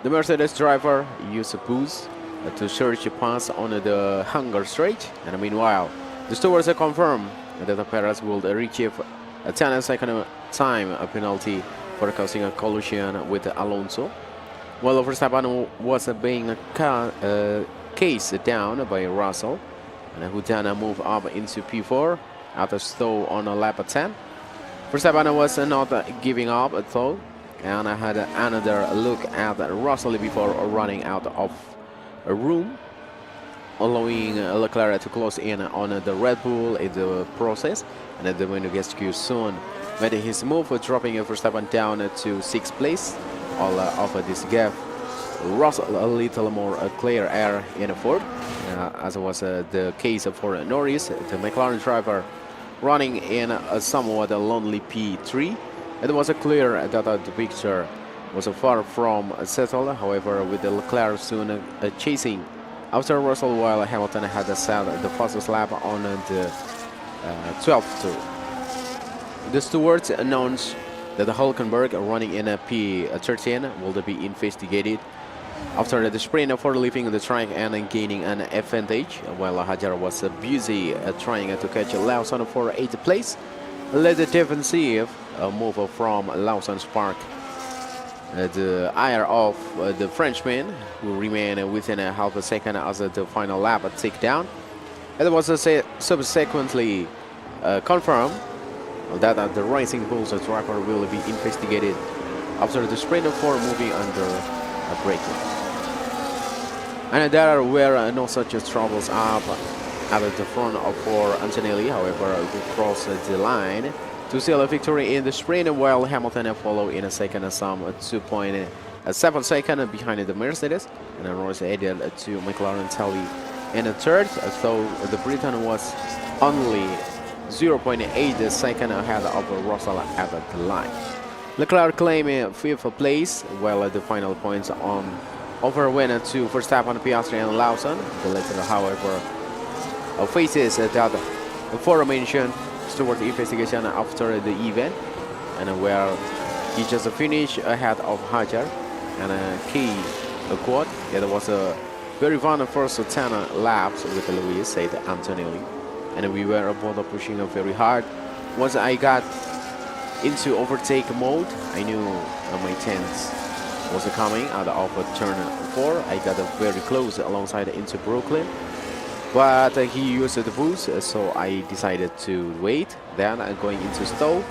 the Mercedes driver used a boost to search a pass on the hunger straight. And meanwhile, the stewards confirmed that Perez would receive a 10-second time penalty for causing a collision with Alonso, while Verstappen was being cased down by Russell, and who then moved up into P4 at a stall on lap 10. Verstappen was not giving up though, and I had another look at Russell before running out of a room, allowing Leclerc to close in on the Red Bull in the process. And the Monegasque soon made his move, dropping Verstappen down to 6th place. All of this gap Russell a little more clear air in 4th, as was the case for Norris, the McLaren driver, running in a somewhat lonely P3. It was clear that the picture was far from settled, however, with the Leclerc soon chasing after Russell, while Hamilton had set the fastest lap on the 12th tour. The stewards announced that Hulkenberg, running in a P13, will be investigated after the sprint for leaving the track and gaining an advantage, while Hajar was busy trying to catch Lawson for 8th place. Led the defensive move from Lawson's park the ire of the Frenchman, who remained within a half a second as the final lap ticked down. It was subsequently confirmed that the Racing Bulls driver will be investigated after the sprint for moving under a braking. And there were no such troubles up at the front for Antonelli, however, who crossed the line to seal a victory in the sprint, while Hamilton followed in a second, some 2.7 seconds behind the Mercedes, and Norris added to McLaren tally in a third, though the Briton was only 0.8 seconds ahead of Russell at the line. Leclerc claimed 5th place, while the final points went to Verstappen, Piastri and Lawson. The latter, however, faces that aforementioned toward the investigation after the event, and where he just finished ahead of Hajar and key quad. It was a very fun first 10 laps with Luis, said Antonelli, and we were both pushing very hard. Once I got into overtake mode, I knew my chance was coming out of turn 4. I got very close alongside into Brooklyn, but he used the boost, so I decided to wait. Then going into stall,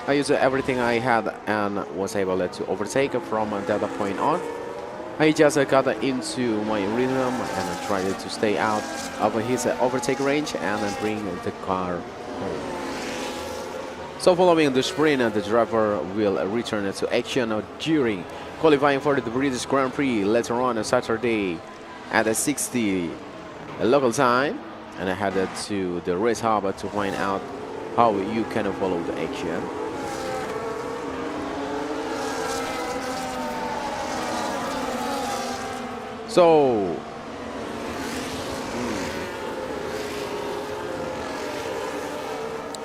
I used everything I had and was able to overtake from that point on. I just got into my rhythm and tried to stay out of his overtake range and bring the car home. So following the sprint, the driver will return to action during qualifying for the British Grand Prix later on Saturday at 60 local time, and I headed to the race hub to find out how you can follow the action. So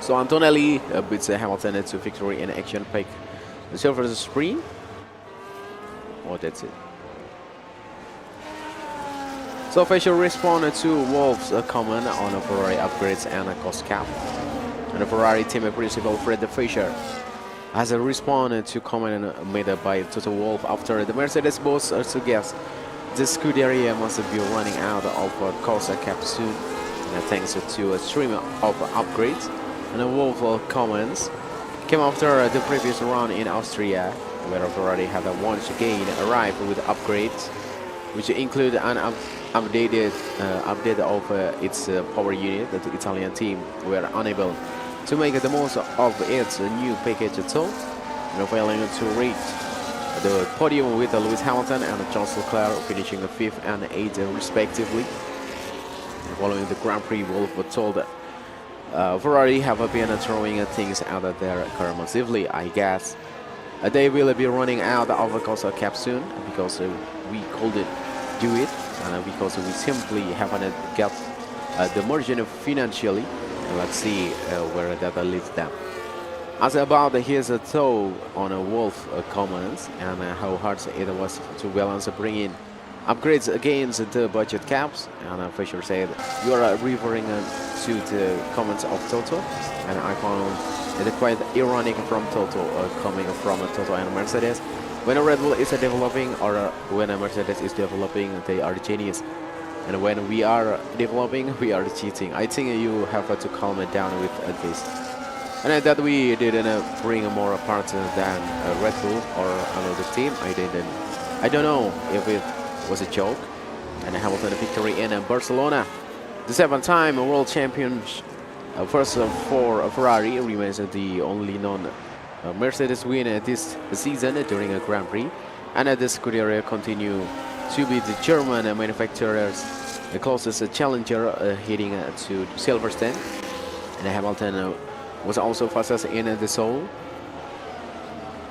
Antonelli beats Hamilton to victory in action pick the Silverstone sprint. Oh, that's it. So Fisher responded to Wolf's comment on Ferrari upgrades and cost cap. And the Ferrari team principal Fred Fisher has responded to comment made by Toto Wolff after the Mercedes boss suggests the Scuderia must be running out of cost cap soon, thanks to a stream of upgrades. And Wolff comments came after the previous round in Austria, where Ferrari had once again arrived with upgrades, which include an update of its power unit. That the Italian team were unable to make the most of its new package at all, failing to reach the podium with Lewis Hamilton and Charles Leclerc finishing 5th and 8th respectively. Following the Grand Prix, Wolff told Ferrari have been throwing things out of their car massively. I guess they will be running out of a cost cap soon because we couldn't do it, and because we simply haven't got the margin financially. And let's see where that leads them. As about his thought on Wolff comments and how hard it was to balance bringing upgrades against the budget caps, and Fisher said, "You are referring to the comments of Toto, and I found it quite ironic from Toto, coming from Toto and Mercedes. When a Red Bull is developing or when a Mercedes is developing, they are genius. And when we are developing, we are cheating. I think you have to calm it down with this. And that we didn't bring more parts than Red Bull or another team. I don't know if it was a joke." And Hamilton victory in Barcelona. The 7-time world champion, first for Ferrari, remains the only non-Mercedes win this season during a Grand Prix. And the Scuderia continue to be the German manufacturer's closest challenger, heading to Silverstone. And Hamilton was also fastest in the Seoul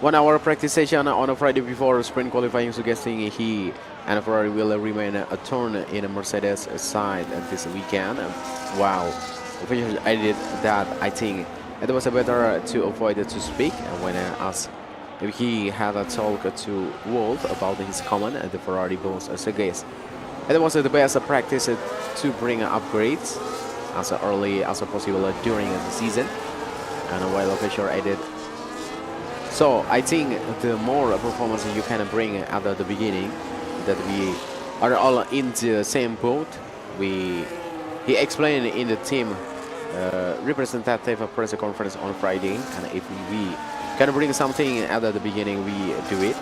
1 hour practice session on a Friday before sprint qualifying, suggesting he and Ferrari will remain a turn in a Mercedes side this weekend. Wow, officials added that I think it was better to avoid to speak when asked if he had a talk to Wolff about his comment. The Ferrari boss suggests it was the best practice to bring upgrades as early as possible during the season. And while Fisher added, "So I think the more performance you can bring at the beginning, that we are all in the same boat." He explained in the team representative press conference on Friday, and if we can bring something at the beginning, we do it.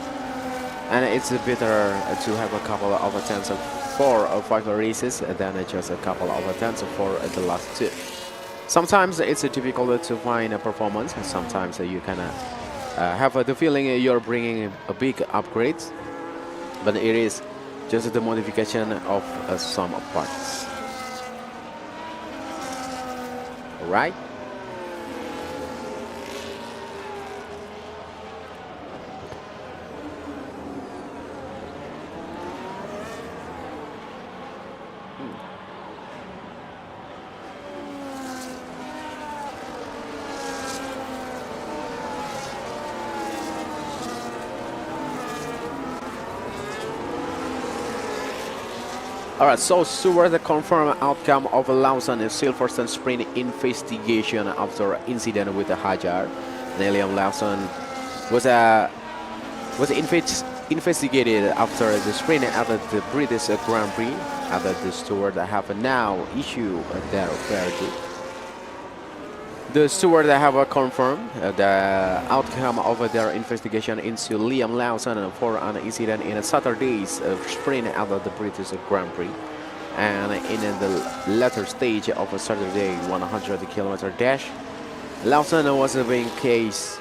And it's better to have a couple of attempts for 5 races than just a couple of attempts for the last 2. Sometimes it's difficult to find a performance, and sometimes you can have the feeling you're bringing a big upgrade, but it is just the modification of some parts. All right. Alright, so Stewart confirmed outcome of Lawson Silverstone sprint investigation after incident with the Hajar. Liam Lawson was investigated after the sprint at the British Grand Prix. After the steward have now issued their verdict. The steward have confirmed the outcome of their investigation into Liam Lawson for an incident in Saturday's sprint at the British Grand Prix. And in the latter stage of a Saturday 100-kilometer dash, Lawson was being cased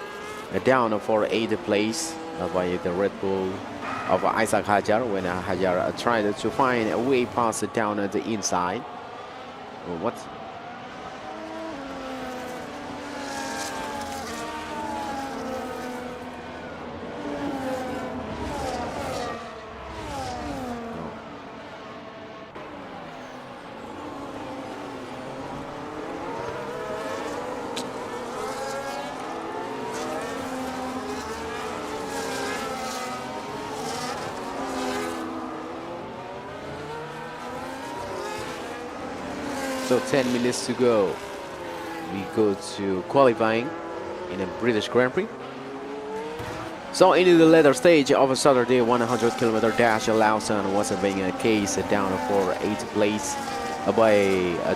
down for 8th place by the Red Bull of Isaac Hajar when Hajar tried to find a way past down the inside. What? So 10 minutes to go. We go to qualifying in a British Grand Prix. So into the later stage of a Saturday 100-kilometer dash, Lawson was being cased down for 8th place by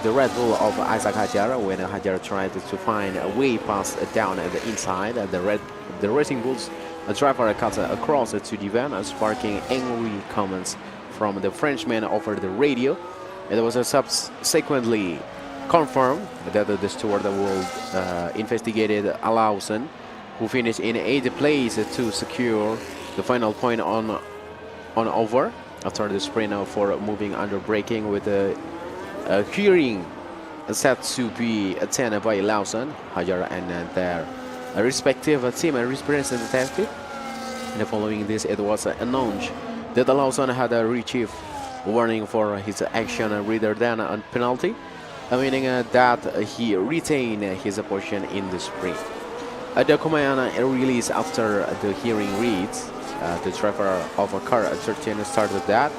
the Red Bull of Isaac Hajar when Hajar tried to find a way past down at the inside. The Racing Bulls driver cut across to the van, sparking angry comments from the Frenchman over the radio. It was subsequently confirmed that the steward will investigate Lawson, who finished in 8th place to secure the final point on over after the sprint for moving under braking, with a hearing set to be attended by Lawson, Hajar, and their respective team representatives. And following this, it was announced that Lawson had received warning for his action rather than a penalty, meaning that he retained his position in the sprint. The command released after the hearing reads, the driver of car 13 started that.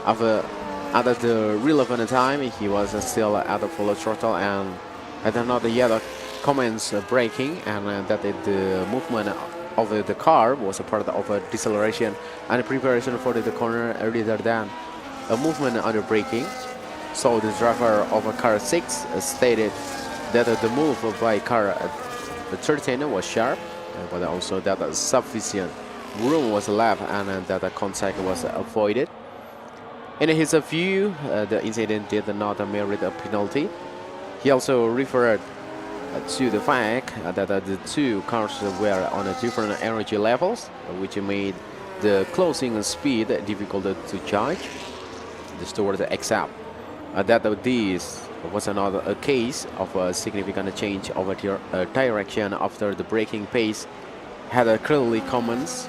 At the relevant time, he was still at the full throttle and had not yet commenced braking, and that the movement of the car was a part of a deceleration and preparation for the corner rather than a movement under braking. So the driver of car 6 stated that the move by car 13 was sharp, but also that sufficient room was left and that the contact was avoided. In his view, the incident did not merit a penalty. He also referred to the fact that the two cars were on different energy levels, which made the closing speed difficult to judge. The steward accept that this was not a case of a significant change of direction after the braking pace had clearly commenced,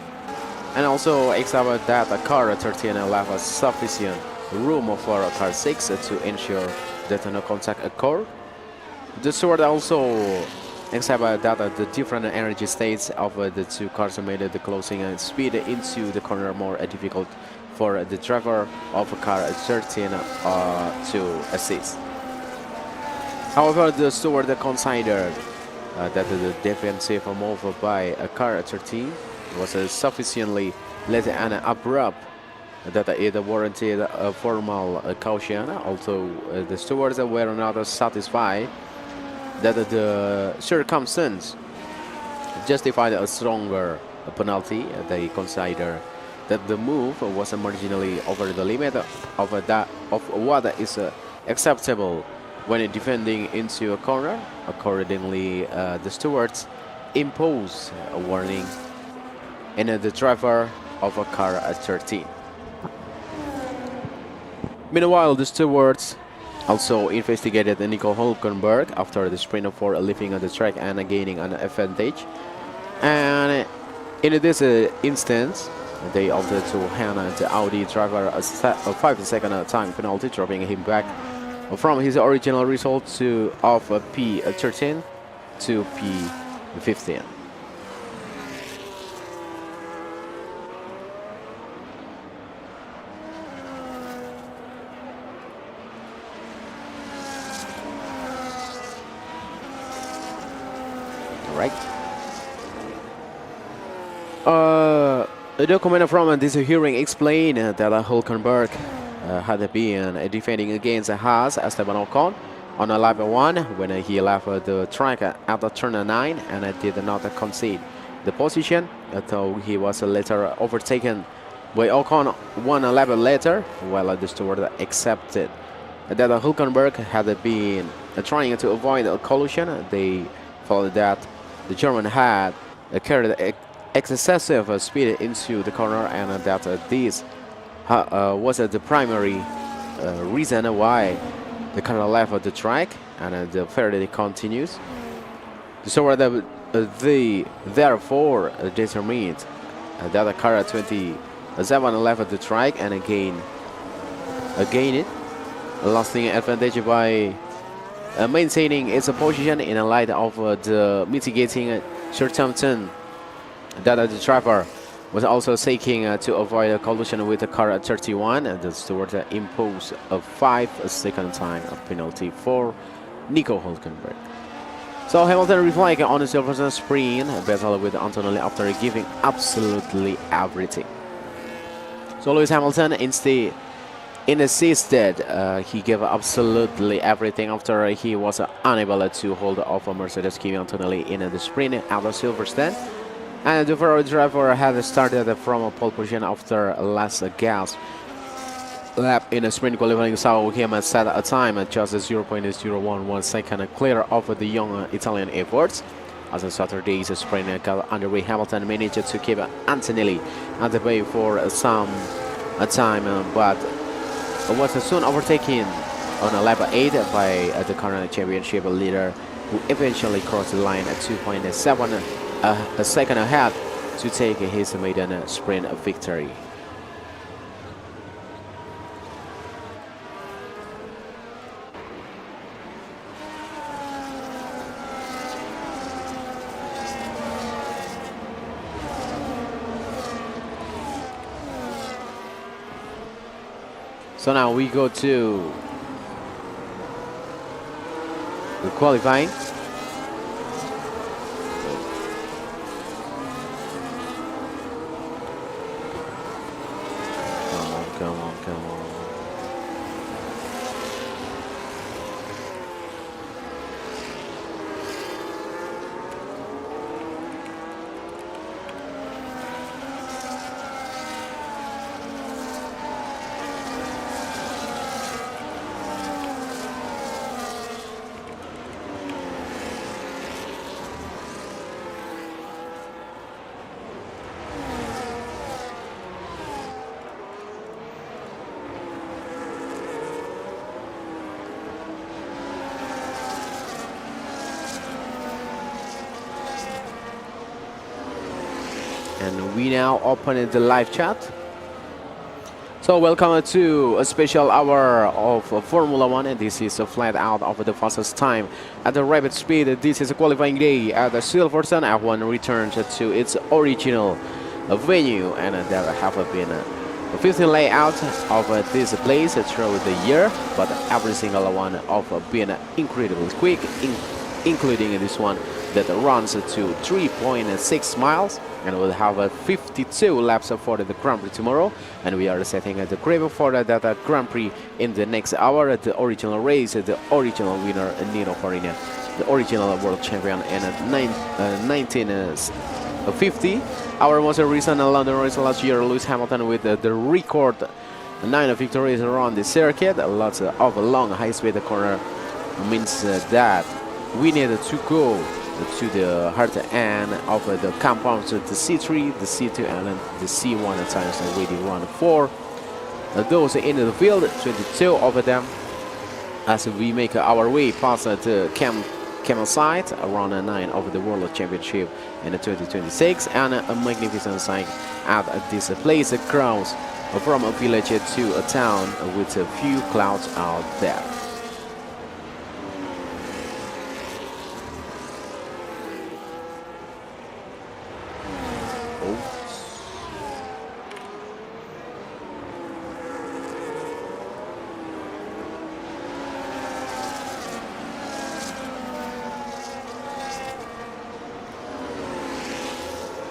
and also accept that car 13 left a sufficient room for car 6 to ensure that no contact occurred. The steward also accept that the different energy states of the two cars made the closing speed into the corner more difficult for the driver of car 13 to assist. However, the steward considered that the defensive move by car 13 was sufficiently late and abrupt that it warranted a formal caution, although the stewards were not satisfied that the circumstance justified a stronger penalty. They consider that the move was marginally over the limit of what is acceptable when defending into a corner. Accordingly, the stewards imposed a warning and the driver of a car 13. Meanwhile, the stewards also investigated Nico Hülkenberg after the sprint for leaving the track and gaining an advantage. And in this instance, they opted to hand the Audi driver a 5-second time penalty, dropping him back from his original result of P13 to P15. right? A document from this hearing explained that Hulkenberg had been defending against Haas Esteban Ocon on a lap 1 when he left the track at the turn 9 and did not concede the position, though he was later overtaken by Ocon 1 lap later, while the steward accepted that Hulkenberg had been trying to avoid a collision. They felt that the German had carried excessive speed into the corner and that this was the primary reason why the car left the track, and the Faraday continues. So they therefore determined that the car 27 left the track and gained it, lasting advantage by maintaining its position in light of the mitigating circumstance that the driver was also seeking to avoid a collision with the car at 31, and the steward imposed a 5-second time penalty for Nico Hulkenberg. So Hamilton reflecting on the Silverstone sprint battle with Antonelli after giving absolutely everything. So Lewis Hamilton insisted he gave absolutely everything after he was unable to hold off Mercedes Kimi Antonelli in the sprint at Silverstone. And the Ferrari driver had started from a pole position after last gas lap in a sprint qualifying, saw him set a time at just 0.011 second clear of the young Italian efforts. As Saturday's sprint got underway, Hamilton managed to keep Antonelli at the bay for some time, but was soon overtaken on lap 8 by the current championship leader, who eventually crossed the line at 2.7 a second ahead to take his maiden sprint victory. So now we go to the qualifying. Come on. And we now open the live chat. So welcome to a special hour of Formula 1, and this is a flat out of the fastest time at the rapid speed. This is a qualifying day at the Silverstone. F1 returns to its original venue, and there have been 15 layouts of this place throughout the year, but every single one of been incredibly quick, including this one that runs to 3.6 miles and will have 52 laps for the Grand Prix tomorrow. And we are setting the grave for that Grand Prix in the next hour. The original race, the original winner, Nino Farina, the original world champion in 1950. Our most recent London race last year, Lewis Hamilton with the record 9 victories around the circuit. Lots of long high-speed corner means that we need to go to the hard end of the compounds, the C3, the C2, and the C1 at times already run 4. Those in the field, 22 of them, as we make our way past the camel side around 9 of the World Championship in 2026, and a magnificent sight at this place crowns from a village to a town with a few clouds out there.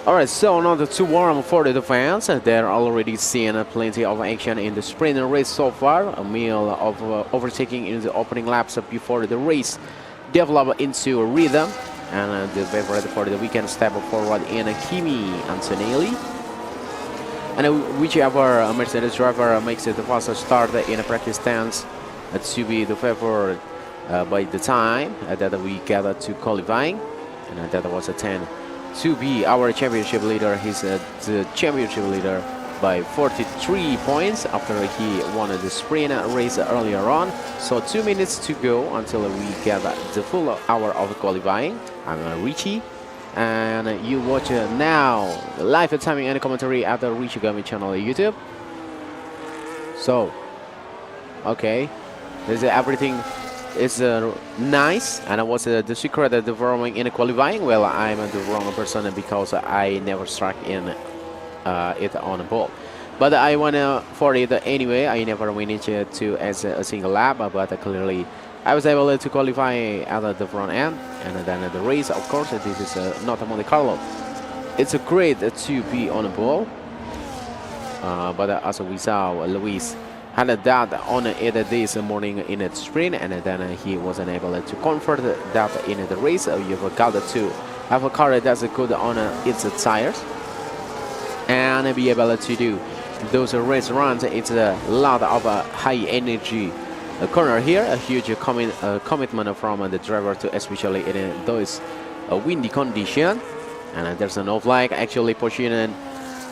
Alright, so not too warm for the fans. They're already seeing plenty of action in the sprint race so far. A meal of overtaking in the opening laps before the race develop into a rhythm. And the favorite for the weekend step forward in Kimi Antonelli. And whichever Mercedes driver makes it the fastest start in a practice stance to be the favorite by the time that we gather to qualifying. And that was a 10 to be our championship leader. He's the championship leader by 43 points after he won the sprint race earlier on. So 2 minutes to go until we get the full hour of qualifying. I'm Richie, and you watch now live timing and commentary at the Richie Gaming channel on YouTube. So, okay, this is everything. It's nice, and what's the secret of the performing in qualifying? Well, I'm the wrong person because I never struck in it on a ball. But I went for it anyway. I never managed to as a single lap, but clearly I was able to qualify at the front end. And then the race, of course, this is not a Monte Carlo. It's great to be on a ball, but as we saw, Luis had that on it this morning in the sprint, and then he wasn't able to convert that in the race. You've got to have a car that's good on its tires and be able to do those race runs. It's a lot of high energy corner here, a huge commitment from the driver to, especially in those windy condition. And there's no flag actually positioned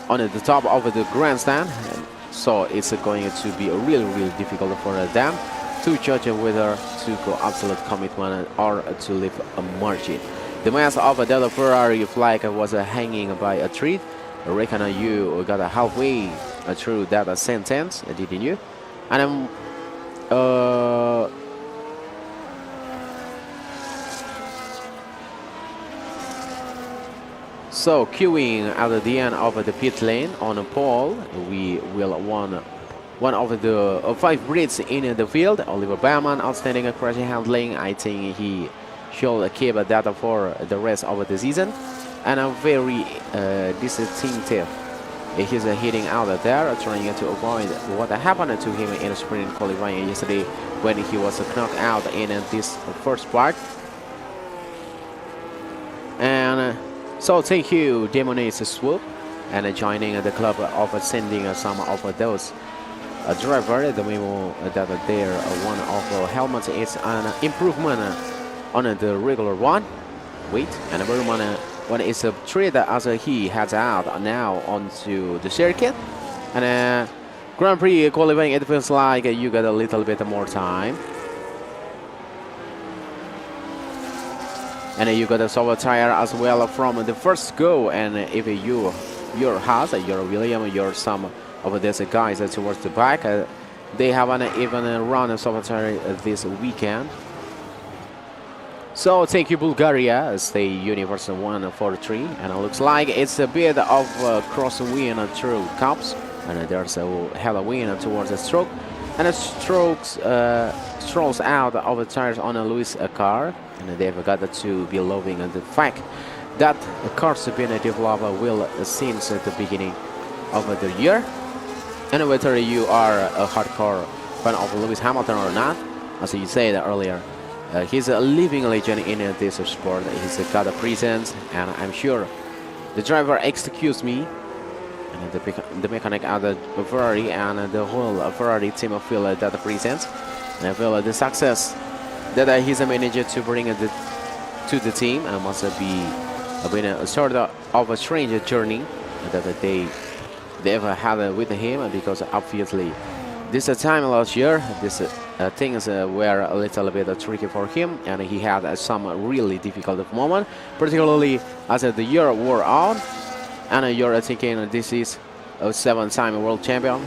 on the top of the grandstand. So it's going to be really difficult for them to judge whether to go absolute commitment or to leave a margin. The mast of the Ferrari flag was hanging by a tree. I reckon you got halfway through that sentence, didn't you? And so queuing at the end of the pit lane on a pole, we will one of the 5 Brits in the field. Oliver Baumann, outstanding crash handling. I think he should keep that for the rest of the season. And a very distinctive. He's hitting out there, trying to avoid what happened to him in sprint qualifying yesterday when he was knocked out in this first part. And so thank you, Demon's Swoop, and joining the club of sending some of those drivers. The memo that there one of helmets is an improvement on the regular one. Wait, and Berman one is a trade as he heads out now onto the circuit. And Grand Prix qualifying, it feels like you got a little bit more time. And you got a soft tire as well from the first go. And if your Haas, your William, your some of these guys towards the back, they haven't even run a soft tire this weekend. So thank you, Bulgaria, stay Universe 143, and it looks like it's a bit of cross-wind through cups, and there's a hell of a wind towards the stroke, and it strolls out of the tires on a Lewis car, and they've got to be loving the fact that the cars have been developed well since the beginning of the year. And whether you are a hardcore fan of Lewis Hamilton or not, as you said earlier, he's a living legend in this sport. He's got a presence, and I'm sure the driver excuse me, and the mechanic at the Ferrari and the whole Ferrari team feel that presence, and I feel the success that he's managed to bring to the team must be been a sort of a strange journey that they ever had with him, because obviously this time last year, things were a little bit tricky for him, and he had some really difficult moment, particularly as the year wore on. And you're thinking this is a 7-time world champion.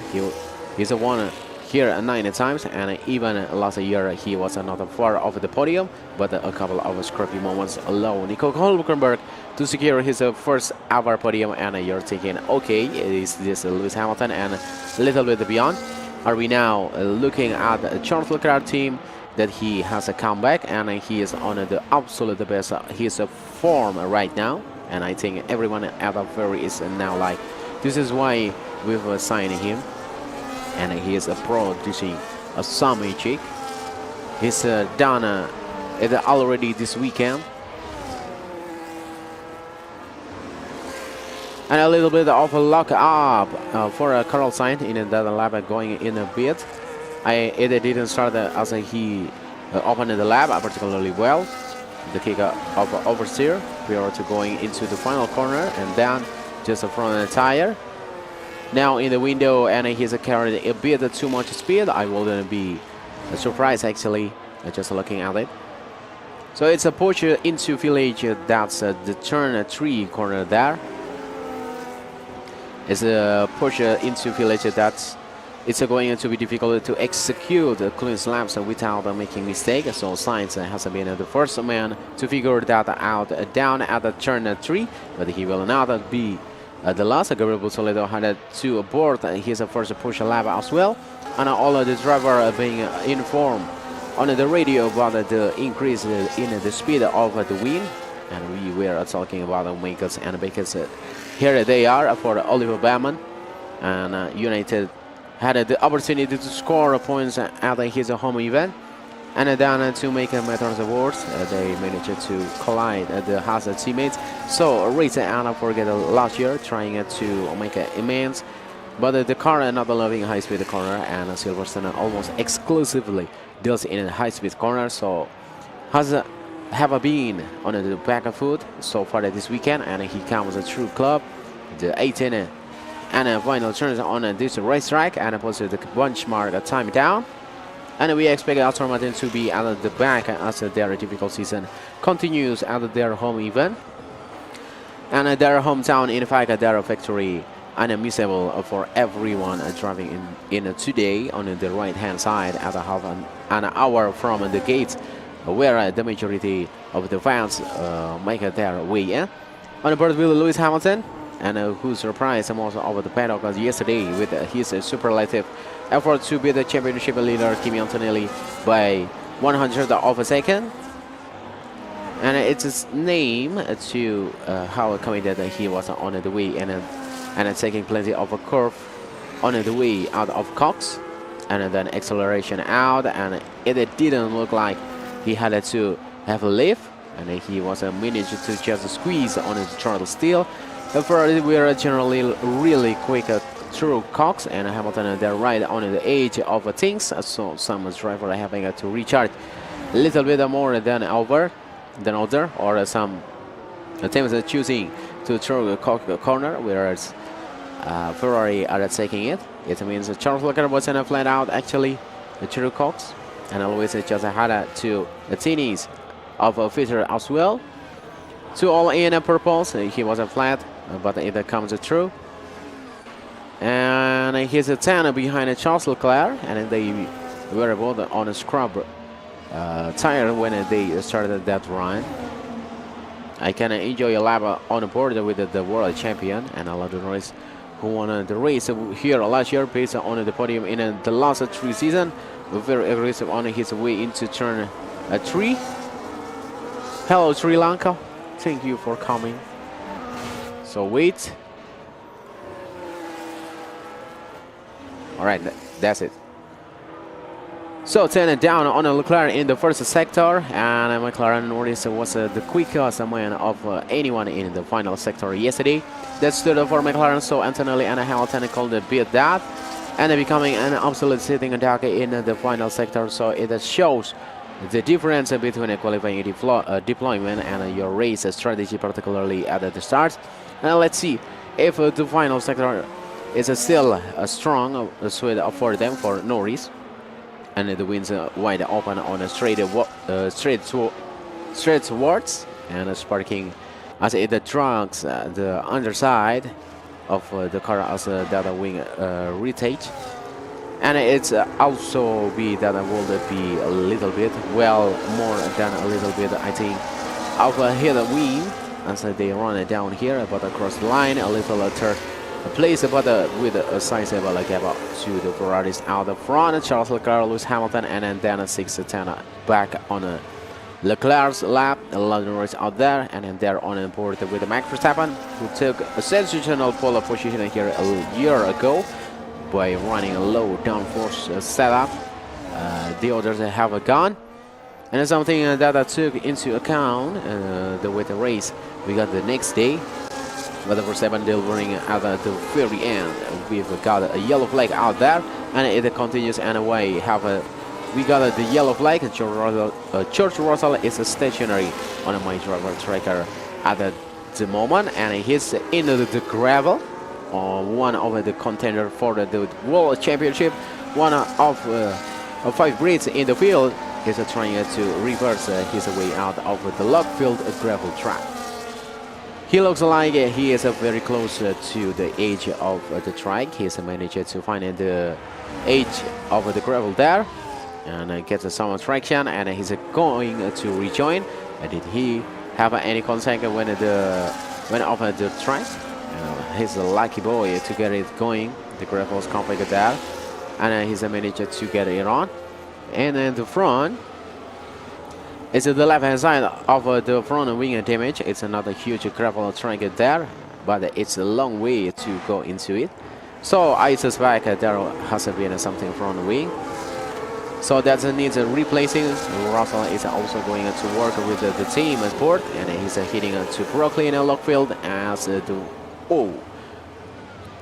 He's won here 9 times, and even last year he was not far off the podium, but a couple of scrappy moments allow Nico Hülkenberg to secure his first ever podium. And you're thinking, okay, is this Lewis Hamilton and a little bit beyond? Are we now looking at the Charles Leclerc team that he has a comeback, and he is on the absolute best his form right now? and I think everyone at the Ferrari is now like, this is why we've signed him, and he is producing some magic. He's done it already this weekend. And a little bit of a lock up for Carl Sainz in that lap going in a bit. It didn't start as he opened the lap particularly well. The kick of oversteer prior to going into the final corner, and then just a front tire. Now in the window, and he's carried a bit too much speed. I wouldn't be surprised actually just looking at it. So it's a Porsche into village. That's the turn 3 corner there. It's a Porsche into village that's it's going to be difficult to execute clean laps without making mistakes. So Sainz has been the first man to figure that out down at the turn 3, but he will not be the last. Gabriel Busoledo had to abort his first Porsche lap as well, and all of the driver being informed on the radio about the increase in the speed of the wind. And we were talking about the makers and bakers. Here they are for Oliver Baumann, and United had the opportunity to score points at his home event, and then to make matters worse, they managed to collide the Haas teammates. So race and forget last year trying to make amends, but the car not loving high-speed corner, and Silverstone almost exclusively deals in high-speed corner. So Haas have been on the back foot so far this weekend, and he comes through club the 18th and final turns on this racetrack and posted the benchmark time down. And we expect Aston Martin to be at the back as their difficult season continues at their home event. And their hometown, in fact, their factory, unmissable for everyone driving in today on the right-hand side at half an hour from the gates, where the majority of the fans make their way in. On board with Lewis Hamilton, and who surprised most of the paddock yesterday with his superlative effort to beat the championship leader Kimi Antonelli by 100th of a second. And it's his name to how committed he was on the way and taking plenty of a curve on the way out of Cox, and then acceleration out, and it didn't look like he had to have a lift, and he was managed to just squeeze on the throttle still. Ferrari were generally really quick through Cox, and Hamilton they're right on the edge of things. So some drivers are having to recharge a little bit more than other, or some teams choosing to throw the corner, whereas Ferrari are taking it. It means Charles Leclerc was in a flat out actually through Cox, and always just had to the teenies of Fisher as well. To all in purpose, he was a flat, but it comes through. And he's a 10 behind Charles Leclerc, and they were both on a scrub tire when they started that run. I can enjoy a lap on board with the world champion and Lando Norris, who won the race here last year, based on the podium in the last 3 seasons. Very aggressive on his way into turn 3. Hello, Sri Lanka. Thank you for coming. So wait. All right, that's it. So 10 down on Leclerc in the first sector, and McLaren Norris was the quickest man of anyone in the final sector yesterday. That stood for McLaren, so Antonelli and Hamilton called a bit that, and becoming an absolute sitting duck in the final sector. So it shows the difference between a qualifying deployment and your race strategy, particularly at the start. And let's see if the final sector is still a strong suit for them, for Norris. And the wind's wide open on a straight towards, and sparking as it drags the underside of the car as that wing rotates. And it's also be that will be a little bit, well, more than a little bit, I think, of a hit wing as they run it down here, but across the line a little third place, but with a sizable gap to the Ferraris out the front. Charles Leclerc, Lewis Hamilton, and then 6-10 back on Leclerc's lap, London Norris out there, and then they're on board with Max Verstappen, who took a sensational pole position here a year ago by running a low downforce setup. The others have gone, and something that I took into account with the race we got the next day. But Verstappen delivering at the very end, we've got a yellow flag out there, and it continues anyway. We got the yellow flag. George Russell is stationary on my driver tracker at the moment, and he's in the gravel. One of the contender for the World Championship. One of 5 Brits in the field is trying to reverse his way out of the Lockfield gravel track. He looks like he is very close to the edge of the track. He's managed to find the edge of the gravel there and gets some traction, and he's going to rejoin. Did he have any contact when off the track? He's a lucky boy to get it going. The gravel is complicated there, and he's managed to get it on. And then the front is the left-hand side of the front wing damage. It's another huge gravel track there, but it's a long way to go into it. So I suspect there has been something from the wing. So that needs replacing. Russell is also going to work with the team at board, and he's heading to Brooklyn and Lockfield as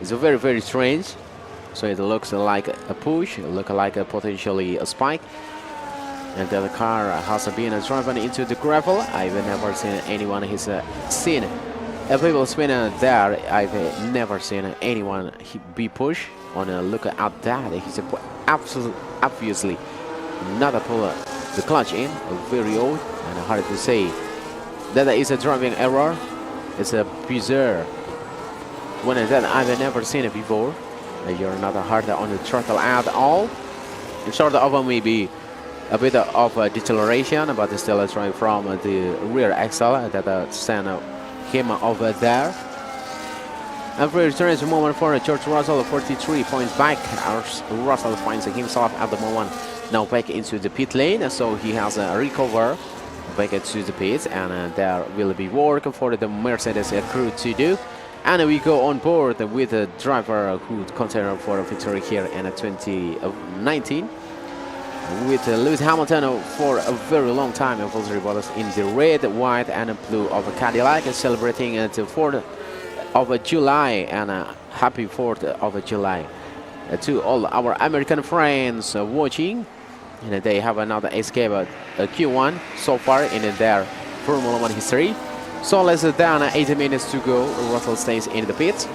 it's very, very strange. So it looks like a push, looks like potentially a spike. And the car has been driven into the gravel. I've never seen anyone he's seen people spin there. I've never seen anyone be pushed on a look at that. He's obviously not a puller. The clutch in, very old and hard to say. That is a driving error. It's a bizarre one that I've never seen it before. You're not hard on the throttle at all. It's sort of maybe a bit of deceleration, but still trying from the rear axle that sent him over there. And very strange moment for George Russell, 43 points back. Russell finds himself at the moment now back into the pit lane, so he has recovered back to the pits, and there will be work for the Mercedes crew to do. And we go on board with the driver who contended for a victory here in 2019. With Lewis Hamilton for a very long time, Valtteri Bottas in the red, white, and blue of Cadillac, celebrating the 4th of July, and happy 4th of July to all our American friends watching. And they have another escape Q1 so far in their Formula 1 history. So less than 80 minutes to go. Russell stays in the pit.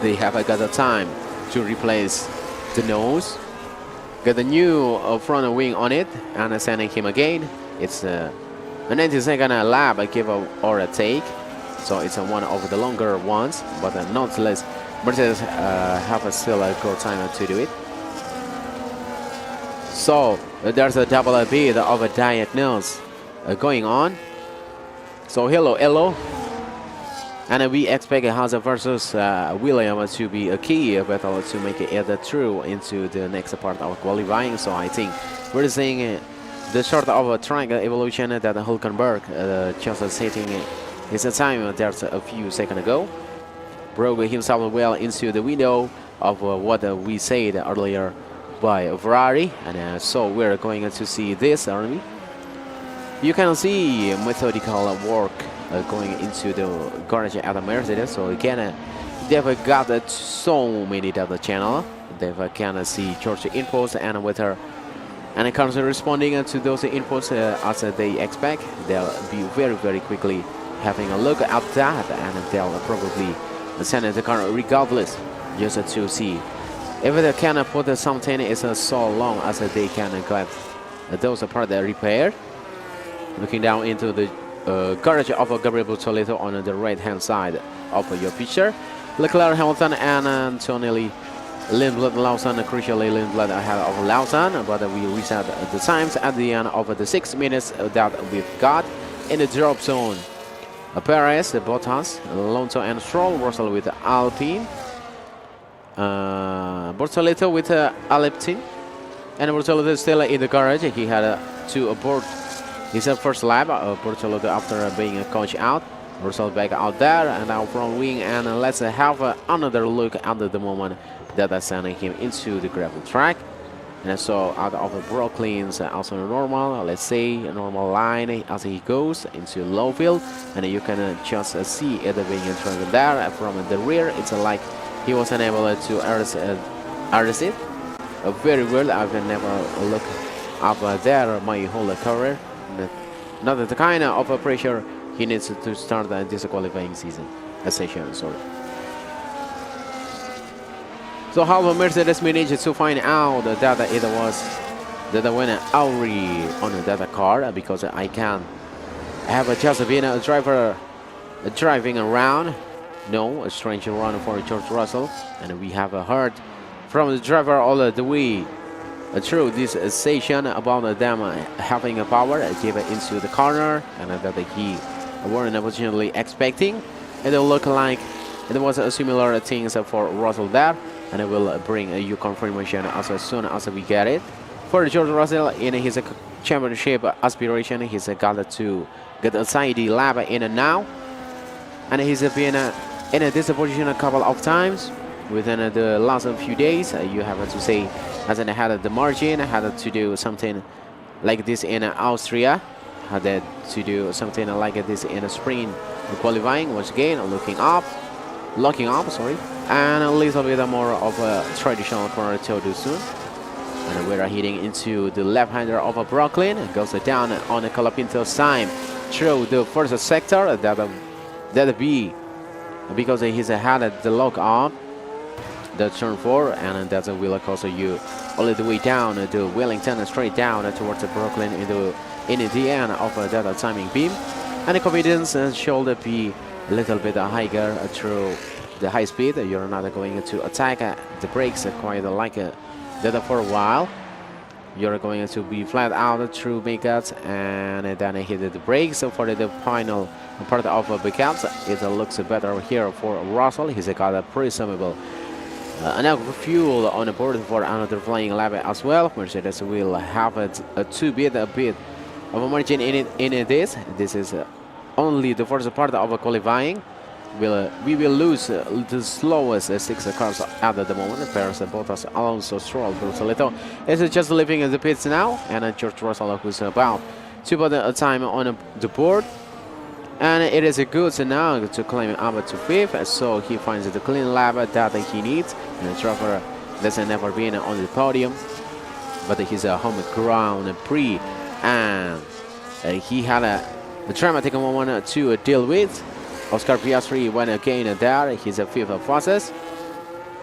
They have got the time to replace the nose. Got the new front wing on it, and sending him again. It's a 90-second lap, give or a take. So it's one of the longer ones, but nonetheless, Mercedes have still got time to do it. So there's a double bit of a diagnose going on. So hello. And we expect Haas versus Williams to be a key battle to make it through into the next part of qualifying. So I think we're seeing the sort of a track evolution that Hülkenberg just setting his time there's a few seconds ago. Broke himself well into the window of what we said earlier by Ferrari. And so we're going to see this, aren't we? You can see methodical work going into the garage at the Mercedes. So again, they've got so many data channel. They can see George inputs and with her, and constantly responding to those inputs as they expect. They'll be very, very quickly having a look at that, and they'll probably send the car regardless, just to see if they can put something is so long as they can get those parts repaired. Looking down into the garage of Gabriel Bortoleto on the right-hand side of your picture. Leclerc, Hamilton, and Antonelli, Lindblad, Lawson, crucially Lindblad ahead of Lawson, but we reset the times at the end of the 6 minutes that we've got in the drop zone. Perez, Bottas, Alonso, and Stroll. Russell with Alpine. Bortoleto with Alpine. And Bortoleto is still in the garage. He had to abort His first lap, Bortolotti after being coached out. Russell back out there and now from wing, and let's have another look at the moment that are sending him into the gravel track. And so out of the Brooklyn's also normal, let's say a normal line as he goes into low field, and you can just see it being driven there from the rear. It's like he was unable to arrest it very well. I've never looked up there my whole career. Not the kind of pressure he needs to start this qualifying season, session. Sorry. So how Mercedes managed to find out that it was that when Auri on that car, because I can have just been a driver driving around. No, a strange run for George Russell, and we have heard from the driver all the way through this session about them having a power give into the corner, and that he weren't originally expecting. It looked like it was a similar things for Russell there, and I will bring you confirmation as soon as we get it. For George Russell in his championship aspiration, he's got to get a side lap in and now, and he's been in this position a couple of times within the last few days. You have to say hasn't had the margin, had to do something like this in Austria, had to do something like this in a sprint qualifying. Once again, locking up, sorry, and a little bit more of a traditional corner to do soon. And we're heading into the left-hander of Brooklyn. It goes down on the Colapinto side through the first sector. That'll be because he's had the lock on the turn 4, and that will cost you all the way down to Wellington, straight down towards Brooklyn in the end of that timing beam. And the confidence should be a little bit higher through the high speed. You're not going to attack the brakes quite like that for a while. You're going to be flat out through makeups and then hit the brakes for the final part of makeups. It looks better here for Russell. He's got a presumable enough fuel on board for another flying lap as well. Mercedes will have a bit of a margin in this. This is only the first part of qualifying. We will lose the slowest 6 cars at the moment. Perez, Bottas, Alonso, Stroll, Bortoleto is just leaving the pits now, and George Russell who's about to put a time on the board. And it is good now to climb up to 5th, so he finds the clean lap that he needs. And the driver that's never been on the podium, but he's a home ground pre, and he had a dramatic moment to deal with. Oscar Piastri went again there. He's a 5th fastest.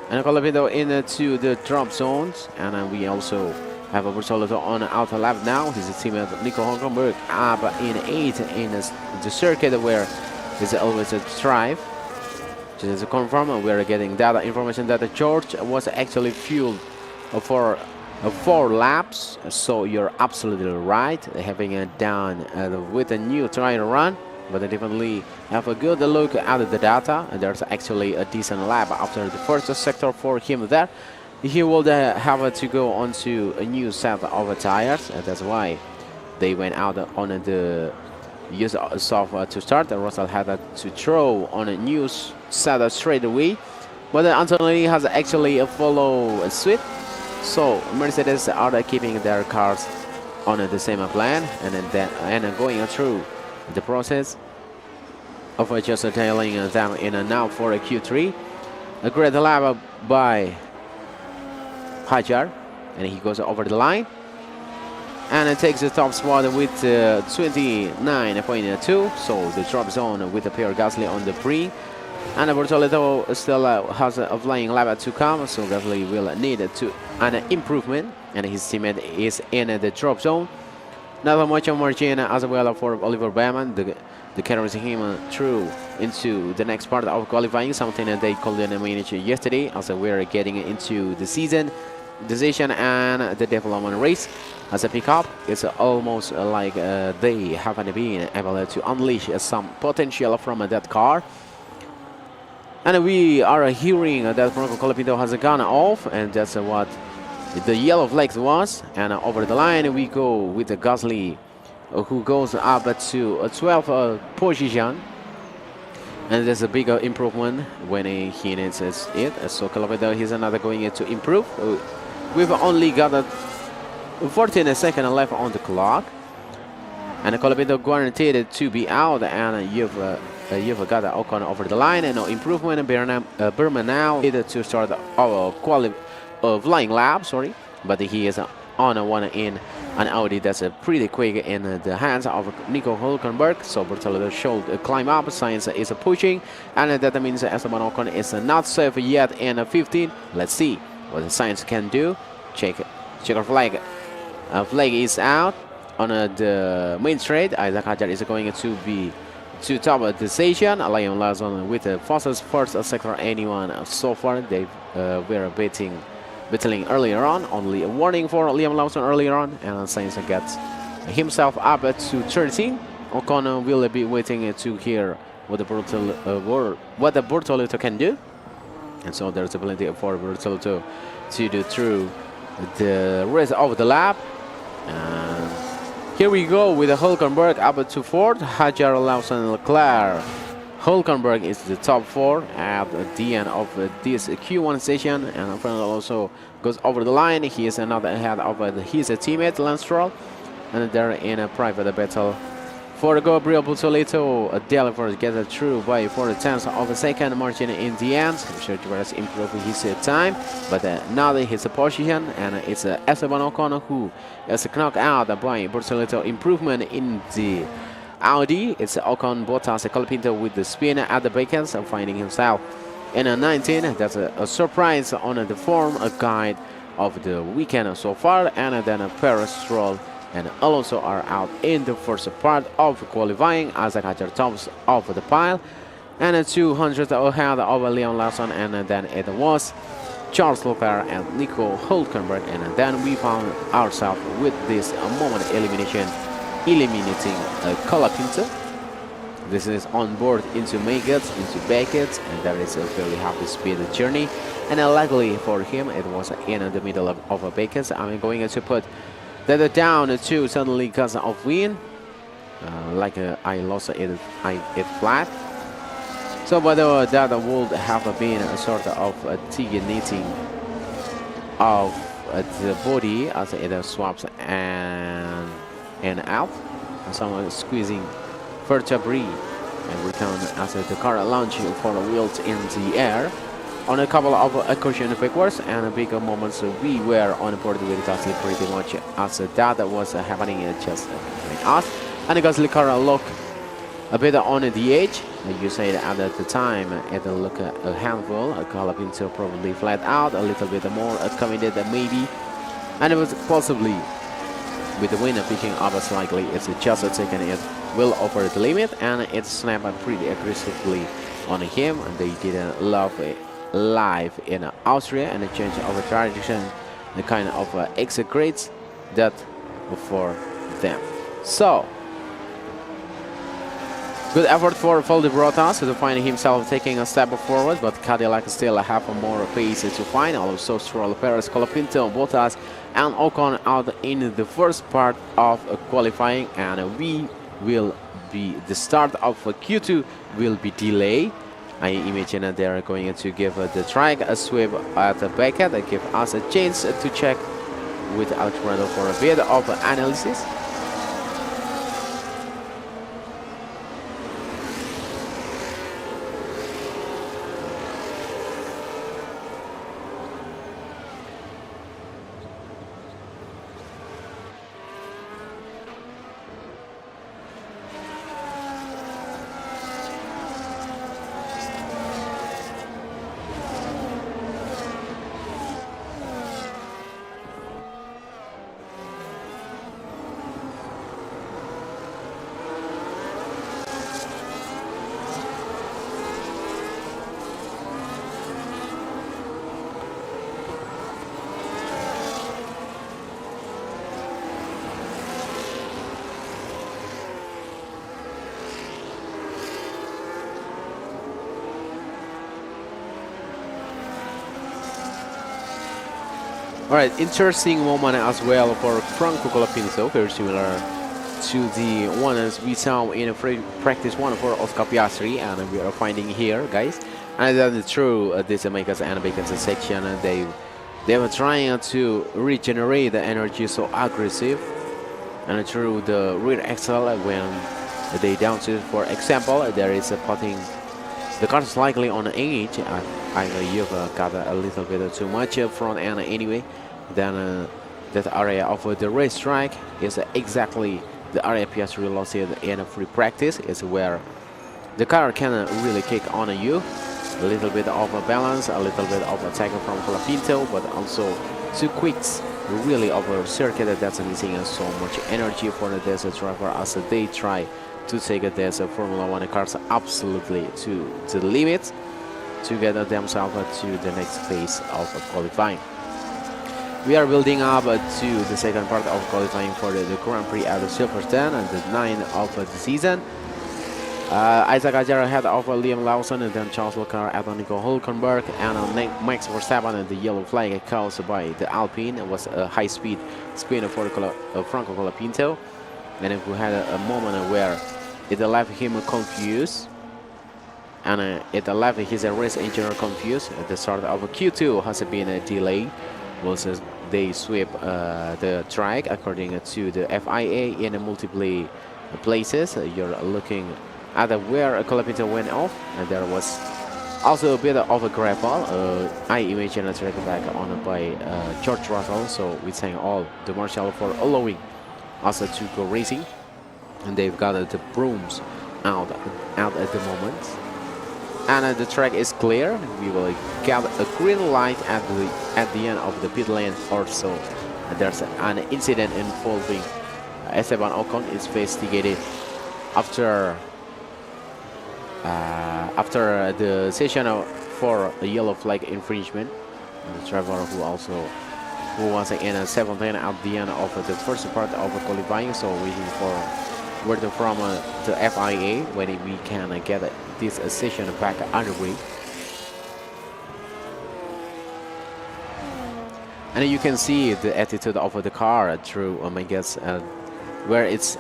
And Colapinto into the drop zones. And we also have a Bortoleto on outer lap now. His teammate Nico Hulkenberg up in 8th in the circuit where he's always a drive. Just to confirm, we are getting that information that George was actually fueled for 4 laps. So you're absolutely right. Having it down with a new trial run. But I definitely have a good look at the data, and there's actually a decent lap after the first sector for him there. He will have to go on to a new set of tires, and that's why they went out on the use soft to start. Russell had to throw on a new set straight away, but Antonelli has actually a follow suit. So Mercedes are keeping their cars on the same plan, and going through the process of just tailing them in now for a Q3. A great lap by Hajar, and he goes over the line and it takes the top spot with 29.2. So the drop zone with Pierre Gasly on the pre, and Bortoleto still has a flying lap to come, so Gasly will need an improvement, and his teammate is in the drop zone. Not much of margin as well for Oliver Baumann. The carries him through into the next part of qualifying, something that they couldn't manage yesterday, as we're getting into the season decision and the development race. As a pickup, it's almost like they haven't been able to unleash some potential from that car. And we are hearing that Franco Colapinto has gone off, and that's what the yellow flags was. And over the line we go with the Gasly who goes up to a 12th position. And there's a bigger improvement when he needs it. So Colombia, he's another going to improve. We've only got 14 seconds left on the clock. And Colombia guaranteed to be out. And you've got Ocon over the line. And no improvement. Berman now needed to start our flying lap, sorry. But he is on one in an Audi that's pretty quick in the hands of Nico Hülkenberg. So Bertoldo should climb up. Sainz is pushing, and that means Esteban Ocon is not safe yet in 15. Let's see what the Sainz can do. Checker flag. Flag is out on the main straight. Isaac Hadjar is going to be to top the station. Liam Lawson with the fastest first sector anyone so far. They were battling earlier on. Only a warning for Liam Lawson earlier on, and Sainz gets himself up to 13. Ocon will be waiting to hear what the Bortolotto can do, and so there's a plenty for Bortolotto to do through the rest of the lap. And here we go with the Hülkenberg up to 4th. Hadjar, Lawson, Leclerc. Hülkenberg is the top 4 at the end of this Q1 session, and Fernando also goes over the line. He is another ahead of his teammate Lance Stroll, and they're in a private battle for Gabriel Bortolotto. Delivers gets through by 4/10 of a second margin in the end. Sergio Perez improved his time, but not his position, and it's Esteban Ocon who is knocked out by Bortolotto. Improvement in the Audi. It's Ocon, Bottas, Colapinto with the spin at the backends and finding himself in a 19. That's a surprise on the form guide of the weekend so far. And then Perez, Stroll, and Alonso are out in the first part of qualifying. Isaac Hadjar tops of the pile, and 200 ahead of Liam Lawson, and then it was Charles Leclerc and Nico Hülkenberg, and then we found ourselves with this moment eliminating Colapinto. This is on board into Maggots, into Beckett, and that is a very happy speed journey. And luckily for him, it was in the middle of a Beckett. I'm going to put that down to suddenly because of wind. I lost it flat. So, but that would have been a sort of knitting of the body as it swaps and out. And someone squeezing vertebrae, and we can as the car launching for wheels in the air. On a couple of caution backwards and bigger moments, we were on board with Gasly pretty much as that was happening just behind us. And Gasly car looked a bit on the edge. You said at the time it looked a handful. Colapinto probably flat out a little bit more committed maybe, and it was possibly with the winner picking up slightly. It's just taken it well over the limit, and it snapped pretty aggressively on him, and they didn't love it live in Austria, and a change of direction, the kind of execrates that for them. So good effort for Valtteri Bottas to find himself taking a step forward, but Cadillac still have more pace to find. Also Stroll, Perez, Colapinto, Bottas, and Ocon out in the first part of qualifying, and we will be the start of Q2 will be delayed. I imagine that they are going to give the track a sweep at the backend and give us a chance to check with Alex Randall for a bit of analysis. Alright, interesting moment as well for Franco Colapinto, very similar to the ones we saw in a free practice one for Oscar Piastri, and we are finding here, guys. And that is true. This makers and bakers section, they were trying to regenerate the energy so aggressive, and through the rear axle when they downshifted. For example, there is a putting. The car is likely on the edge. Either you've got a little bit too much front end anyway. Then that area of the racetrack is exactly the area Piastri lost in a free practice. Is where the car can really kick on you. A little bit of a balance, a little bit of attack from Colapinto, but also two quicks really of a circuit that's missing so much energy for this driver as they try to take this Formula 1 cars absolutely to the limit to get themselves to the next phase of qualifying. We are building up to the second part of qualifying for the Grand Prix at Silverstone and the 9th of the season. Isaac Ajar ahead of Liam Lawson, and then Charles Leclerc at Nico Hülkenberg, and Max Verstappen. And the yellow flag caused by the Alpine. It was a high-speed spin for Franco Colapinto, and who had a moment where it left him confused, and it left his race engineer confused. At the start of Q2 has been delayed. Once they sweep the track according to the FIA in multiple places. You're looking at where Colapinto went off, and there was also a bit of a gravel. I imagine a track back on by George Russell, so we thank all the marshal for allowing us to go racing, and they've got the brooms out at the moment, and the track is clear. We will get a green light at the end of the pit lane or so. There's an incident involving Esteban Ocon is investigated after the session for a yellow flag infringement. The driver who was in a 17 at the end of the first part of qualifying, so waiting for word from the FIA when we can get this session back underway. And you can see the attitude of the car through, I guess, where it's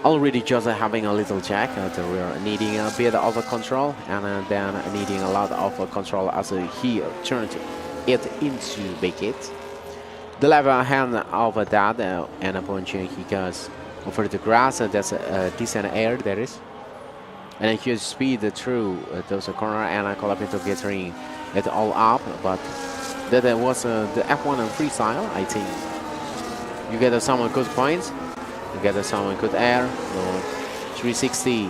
already just having a little jack. The rear needing a bit of a control, and then needing a lot of control as he turned it into Beckett. The left hand of that and a bunch he goes over the grass. That's a decent air there is, and a huge speed through those corner, and Colapinto getting it all up. But that was the F1 freestyle. I think you get some good points. You get some good air, 360,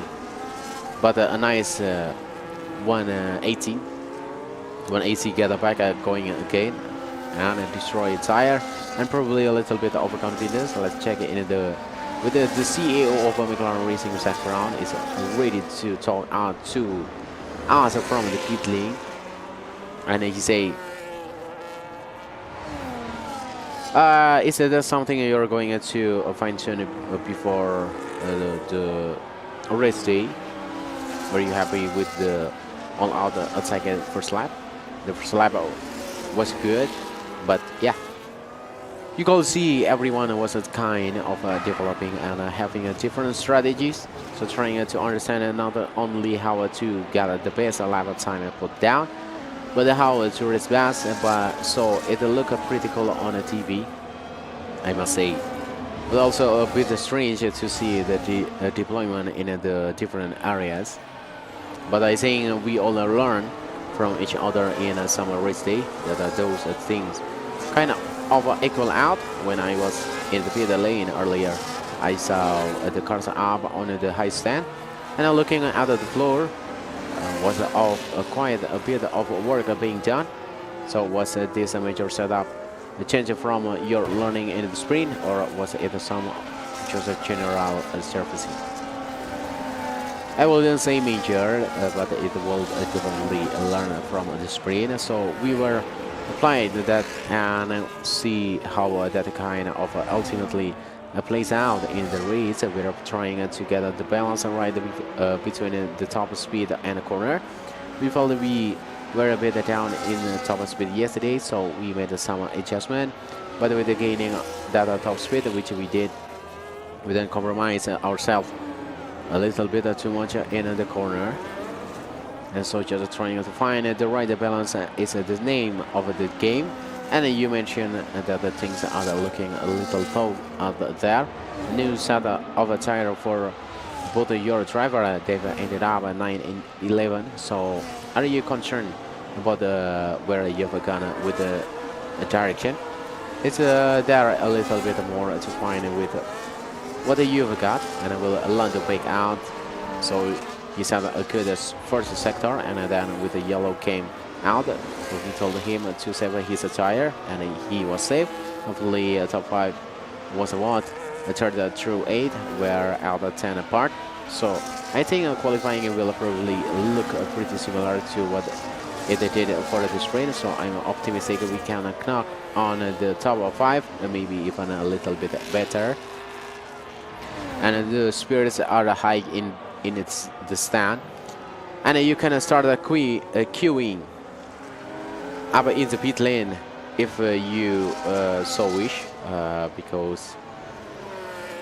but a nice 180. 180 get back going again, and destroy a tire, and probably a little bit of confidence. Let's check it in with the CEO of McLaren Racing, Zach Brown, is ready to talk to us from the pit lane, and he say, is there something you're going to fine-tune before the race day? Were you happy with the all-out attack at first lap? The first lap was good, but yeah, you can see everyone was kind of developing and having different strategies. So trying to understand not only how to get the best lap time put down, but how to race best. But so it looked pretty cool on the TV, I must say. But also a bit strange to see the deployment in the different areas. But I think we all learn from each other in some race day that those things kind of equal out. When I was in the pit lane earlier, I saw the cars up on the high stand, and looking at the floor was quite a bit of work being done. So was this a major setup, a change from your learning in the sprint, or was it some just a general surfacing? I wouldn't say major, but it will definitely learn from the sprint. So we were applying that and see how that kind of ultimately plays out in the race. We're trying to get the balance right between the top speed and the corner. We felt we were a bit down in the top speed yesterday, so we made some adjustment. But with the gaining that top speed, which we did We then compromise ourselves a little bit too much in the corner. And so just trying to find the right balance is the name of the game. And you mentioned that the things are looking a little tough out there. New set of a tire for both your driver. They've ended up at 9 and 11. So are you concerned about where you've gone with the direction? It's there a little bit more to find with what you've got, and I will learn to break out. So he's had a good first sector, and then with the yellow came out. So we told him to save his tire, and he was safe. Hopefully, top 5 was what? The third through 8 were out of 10 apart. So I think qualifying will probably look pretty similar to what it did for the sprint. So I'm optimistic we can knock on the top of 5, and maybe even a little bit better. And the spirits are high in the stand, and you can start queuing up in the pit lane if you so wish, because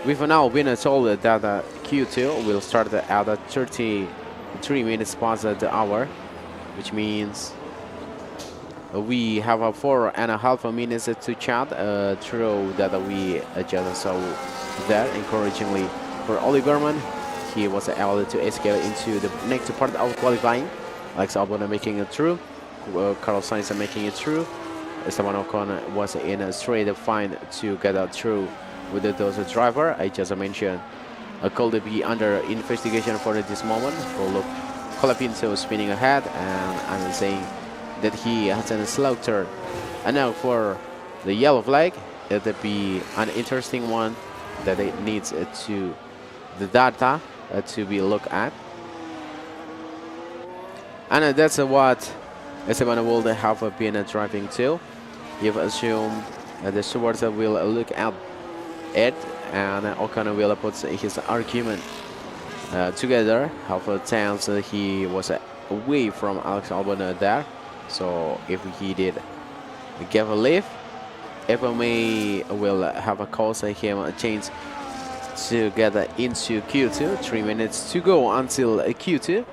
we've now been told that Q2 will start at 33 minutes past the hour, which means we have 4.5 minutes to chat through that we just saw there. Encouragingly for Oli Berman, he was able to escape into the next part of qualifying. Alex Albon making it through, Carlos Sainz making it through. Esteban Ocon was in a straight fine to get through with those driver I just mentioned. Could be under investigation for this moment. For Colapinto spinning ahead, and I'm saying that he has a slow turn. And now for the yellow flag, it'll be an interesting one that it needs to the data to be looked at, and that's what Esteban will have been driving to. You've assumed the stewards will look at it, and Ocon will put his argument together. How many times he was away from Alex Albon there. So if he did give a leave, FMA will have a cause him a chance to get into Q2. 3 minutes to go until Q2.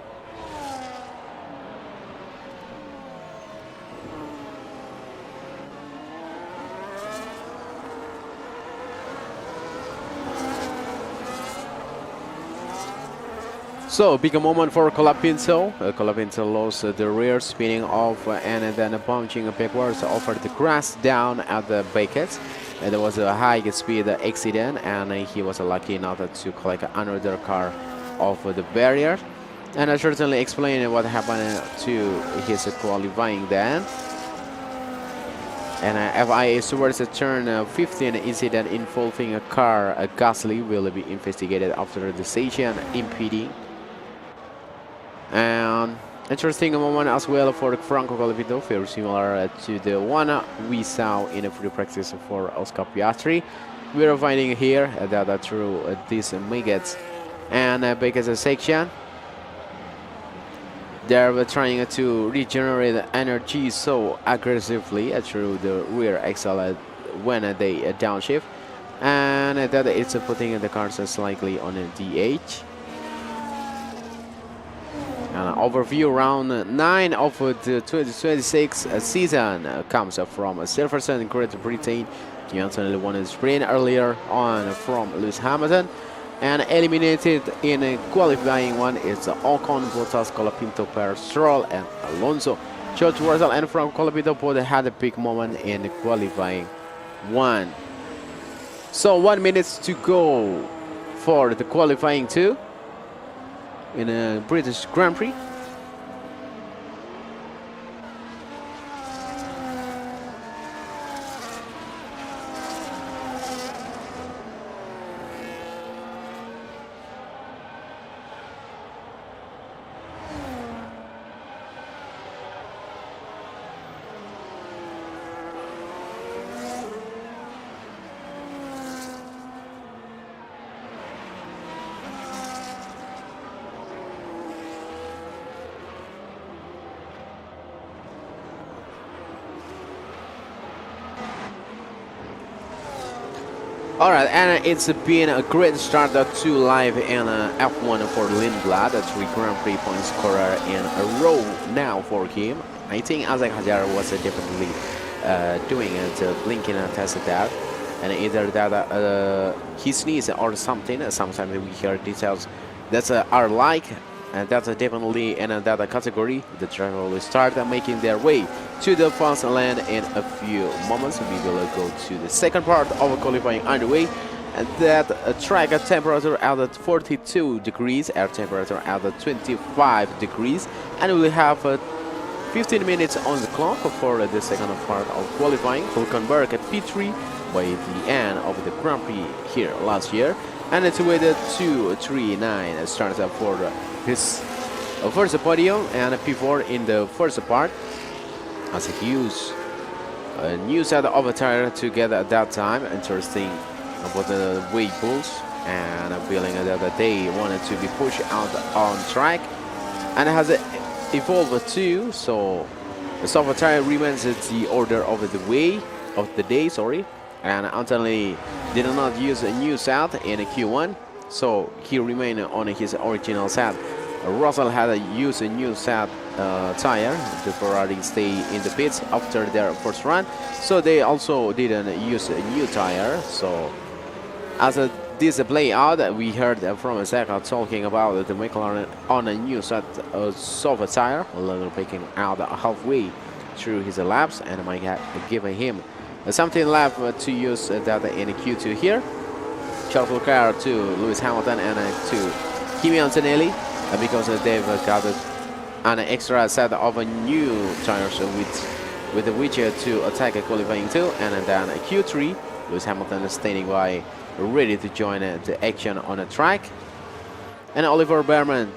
So, big moment for Colapinto. Colapinto lost the rear, spinning off and then bouncing backwards over the grass down at the Beckett. And there was a high speed accident, and he was lucky not to collect another car off the barrier. And I certainly explained what happened to his qualifying then. And FIA stewards turn 15 incident involving a car, Gasly, will be investigated after the station impeding. And interesting moment as well for Franco Colapinto, very similar to the one we saw in a free practice for Oscar Piastri. We are finding here that through this Megats and Beckett's section, they're trying to regenerate energy so aggressively through the rear axle when they downshift, and that it's putting the cars slightly on a DH. Overview round 9 of the 2026 season comes from Silverstone, Great Britain. Johnson won a sprint earlier on from Lewis Hamilton, and eliminated in qualifying one is Ocon, Bottas, Colapinto, Perez, Stroll, and Alonso. George Russell and Franco Colapinto both had a big moment in qualifying one. So 1 minute to go for the qualifying two in a British Grand Prix. All right, and it's been a great start to live in F1 for Lindblad, a 3 Grand Prix point scorer in a row now for him. I think Isaac Hajar was definitely doing the blinking test there, and either that he sneezed or something. Sometimes we hear details that are like, and that's definitely in that category. The driver will start making their way to the first lane in a few moments. We will go to the second part of qualifying underway, and that track temperature at 42 degrees, air temperature at 25 degrees, and we will have 15 minutes on the clock for the second part of qualifying. Hulkenberg at P3 by the end of the Grand Prix here last year, and it's with 2:39 starts for his first podium, and P4 in the first part as he used a new set of tire to get at that time. Interesting about the weight pulls and a feeling that they wanted to be pushed out on track, and has evolved too. So the soft tire remains the order of the day, sorry, and Anthony did not use a new set in Q1, so he remained on his original set. Russell had used a new set tire. The Ferrari stay in the pits after their first run, so they also didn't use a new tire. So as this play out, we heard from Zach talking about the McLaren on a new set soft tire, picking out halfway through his laps, and might have given him something left to use that in Q2 here. Charles Leclerc to Lewis Hamilton and to Kimi Antonelli, because they've got an extra set of new tires with which to attack qualifying too. And then Q3, Lewis Hamilton standing by, ready to join the action on the track. And Oliver Behrman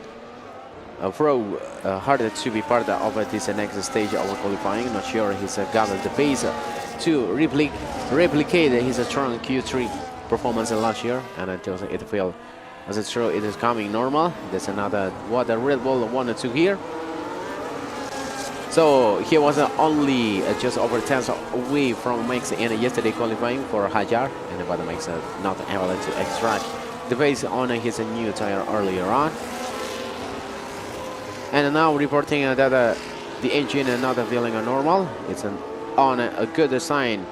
hard to be part of this next stage of qualifying. Not sure he's got the pace to replicate his strong Q3 performance last year, and until it feels as it's true it is coming normal. That's another what the Red Bull wanted to hear. So he was only just over 10 away from Max in yesterday qualifying for Hajar, and but Max not able to extract the pace on his new tire earlier on. And now reporting that the engine not feeling normal. It's on a good sign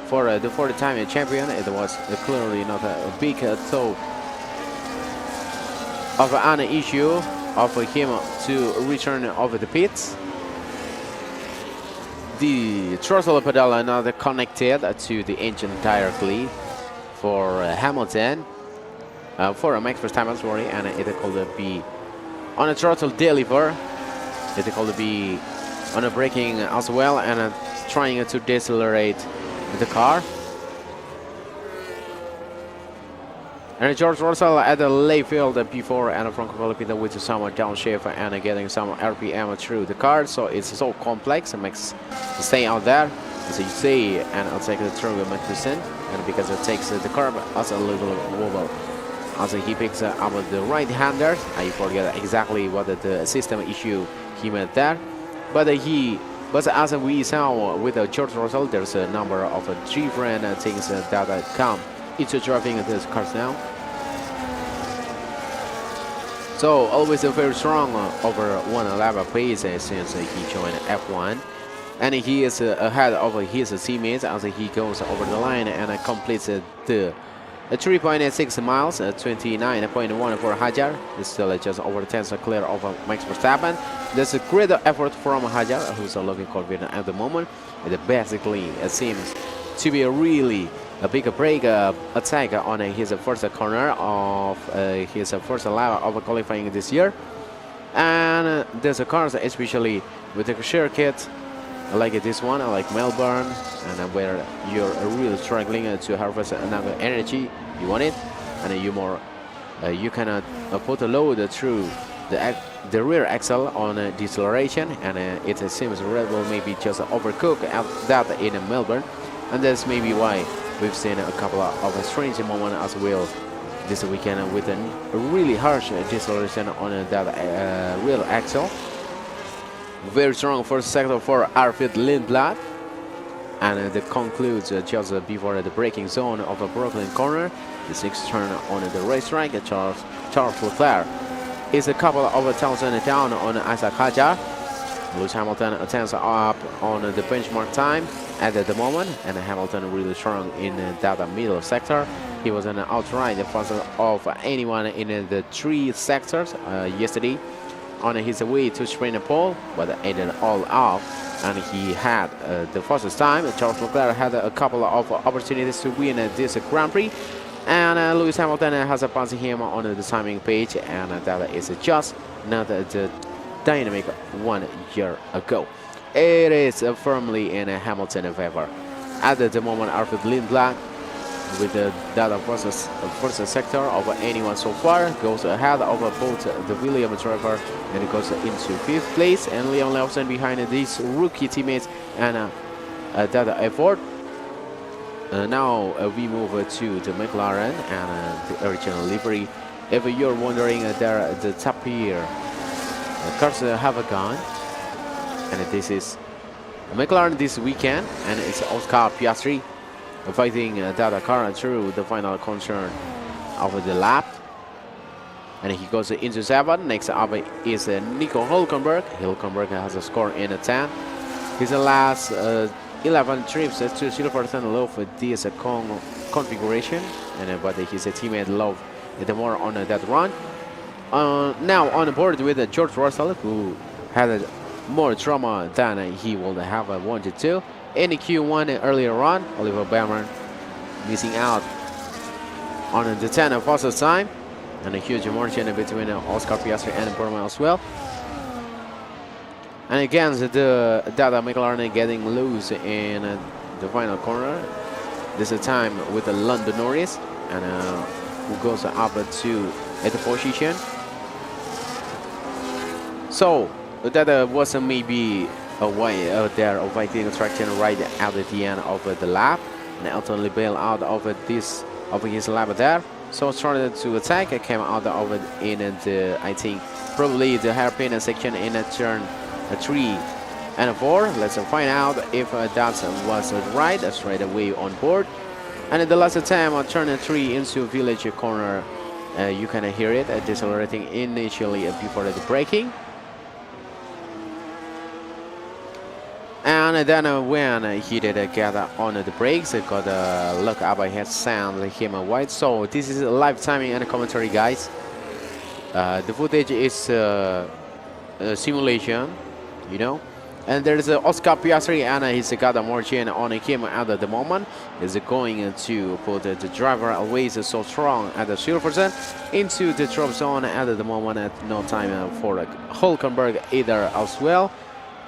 for the 4th-time champion. It was clearly not a big thought of an issue of him to return over the pits. The throttle pedal are not connected to the engine directly for Hamilton, for Max Verstappen, sorry, and it could be on a throttle deliver. It could be on a braking as well, and trying to decelerate the car. And George Russell at the late field before, and from Colapita with some downshift and getting some RPM through the car. So it's so complex. It makes stay out there, as you see, and I'll take the through Magnussen, and because it takes the curb as a little wobble. As he picks up the right-hander, I forget exactly what the system issue he meant there, but as we saw with George Russell, there's a number of different things that come into driving this cars now. So always very strong over 1 lap pace since he joined F1, and he is ahead of his teammates as he goes over the line and completes the 3.6 miles, 29.1 for Hajar. It's still just over 10 clear of Max Verstappen. There's a great effort from Hajar, who's looking confident at the moment. It basically seems to be really a big break attack on his first corner of his first lap of qualifying this year. And there's cars, especially with the circuit like this one, like Melbourne, and where you're really struggling to harvest another energy you want it, and you cannot put a load through the rear axle on deceleration, and it seems Red Bull maybe just overcooked at that in Melbourne, and that's maybe why we've seen a couple of strange moments as well this weekend with a really harsh deceleration on that rear axle. Very strong first sector for Arvid Lindblad. and that concludes just before the braking zone of a Brooklyn corner. The sixth turn on the racetrack. Charles Leclerc is a couple of thousand down on Isaac Hadjar. Lewis Hamilton attempts up on the benchmark time at the moment, and Hamilton really strong in that middle sector. He was an outright faster of anyone in the three sectors yesterday on his way to sprint pole, but ended all up, and he had the fastest time. Charles Leclerc had a couple of opportunities to win this Grand Prix, and Lewis Hamilton has passed him on the timing page, and that is just not the dynamic 1 year ago. It is firmly in Hamilton's favor. At the moment, Arthur Lindblad, with the data first sector of anyone so far, goes ahead of both the Williams driver and goes into 5th place, and Leon Lawson behind these rookie teammates and data effort. Now we move to the McLaren and the original livery. If you're wondering, the top here cars have gone, and this is McLaren this weekend, and it's Oscar Piastri fighting that car through the final concern of the lap, and he goes into 7. Next up is Nico Hülkenberg. Hülkenberg has a score in 10. His last 11 trips to Silverstone love this configuration, and but his teammate love it more on that run. Now on board with George Russell, who had more drama than he would have wanted to. In Q1 earlier on, Oliver Baumann missing out on the 10 fastest time, and a huge margin between Oscar Piastri and Baumann as well. And against the Data McLaren getting loose in the final corner. This is time with the Lando Norris, and who goes up to 8th position. So that was maybe a way there of fighting traction right at the end of the lap, and ultimately bailed out of his lap there. So started to attack, came out of it in the, I think, probably the hairpin section in turn 3 and 4. Let's find out if that was right straight away on board. And in the last time on turn 3 into village corner, you can hear it decelerating initially before the braking. And then when he did get on the brakes, got a look up ahead, sound him wide. So this is live timing and commentary, guys. The footage is a simulation, you know. And there's Oscar Piastri, and he's got a margin on him at the moment. He's going to put the driver always so strong at the Silverstone into the drop zone at the moment. At no time for Hülkenberg either as well,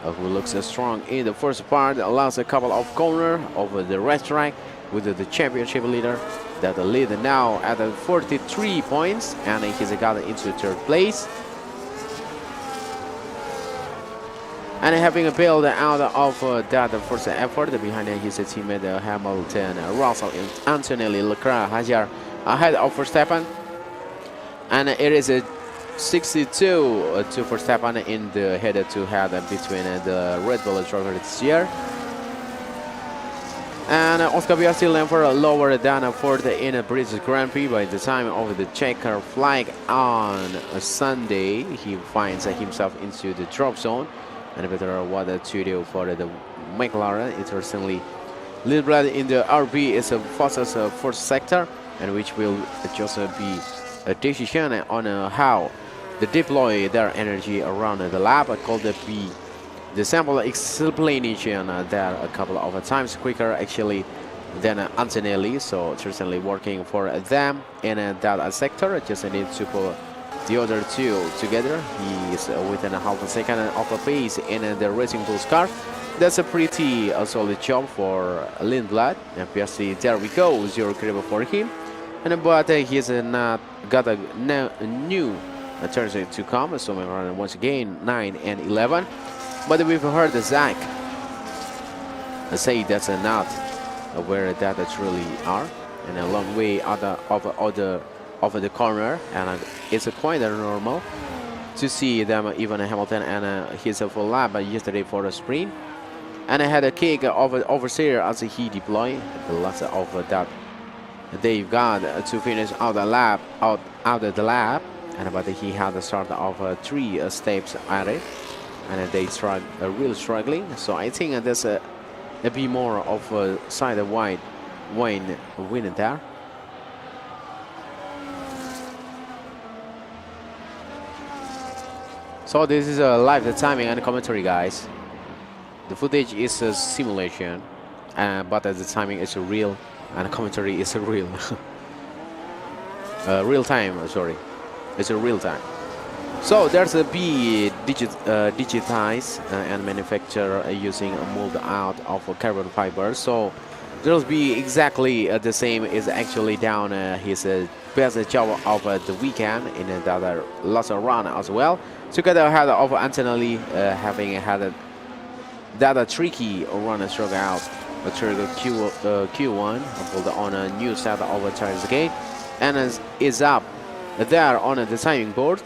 who looks strong in the first part. Allows a couple of corners over the racetrack with the championship leader that lead now at 43 points, and he's got into 3rd place. And having bailed out of that first effort behind his teammate Hamilton, Russell, Antonelli, Leclerc, Hadjar ahead of Verstappen, and it is a 62 to Verstappen in the head-to-head between the Red Bull driver this year. And Oscar Piastri Lamper lower than 4th in a British Grand Prix. By the time of the checker flag on Sunday, he finds himself into the drop zone. And better what to do for the McLaren. Interestingly, Lindblad in the RB is the fastest first sector, and which will just be a decision on how they deploy their energy around the lap. Called the sample explanation there a couple of times quicker actually than Antonelli. So certainly working for them in that sector. Just need to pull the other two together. He is within a half a second of a pace in the Racing Bulls car. That's a pretty solid job for Lindblad. And Piastri, there we go, 0 crib for him. And but he's not got a new turns to come. So McLaren once again 9 and 11. But we've heard Zach say that's not where that truly are, and a long way out of the corner, and it's quite normal to see them, even Hamilton and his full lap yesterday for the sprint. And I had a kick of overseer as he deployed the last of that they've got to finish out the lap out of the lap, and but he had the start of 3 steps at it, and they really struggling. So I think there's a bit more of a side wide win there. So this is a live timing and commentary, guys. The footage is a simulation, but the timing is real, and the commentary is real. Real time, sorry. It's a real time. So there's a digitized and manufactured using a mold out of carbon fiber. So there'll be exactly the same is actually down his best job of the weekend in the last run as well. Together had of Antonelli having had that tricky run struck out through the Q1 on a new set of tires again, and is up there on the timing board.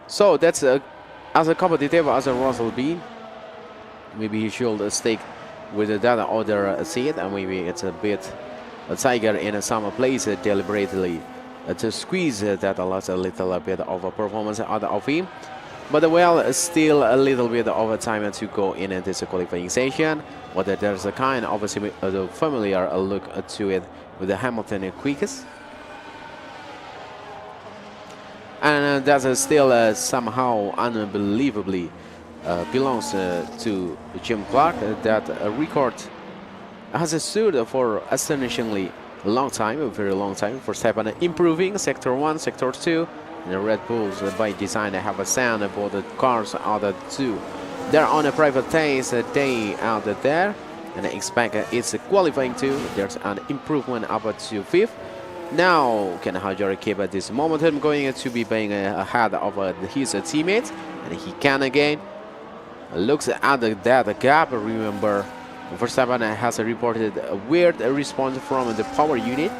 So that's as a competitive as a Russell B. Maybe he should stick with that other seat, and maybe it's a bit a tiger in some place deliberately to squeeze that a little bit of a performance out of him. But well, still a little bit of time to go in this qualifying session. But there's a kind of a familiar look to it with the Hamilton quickest. And that's still somehow unbelievably belongs to Jim Clark. That record has stood for astonishingly long time, a very long time, for Verstappen improving Sector 1, Sector 2. And the Red Bulls by design have a sound about the cars out of 2. They're on a private taste day out there, and I expect it's qualifying too. There's an improvement up to 5th. Now can Hajari keep at this momentum going to be being ahead of his teammates, and he can again looks at that gap. Remember, Verstappen has reported a weird response from the power unit,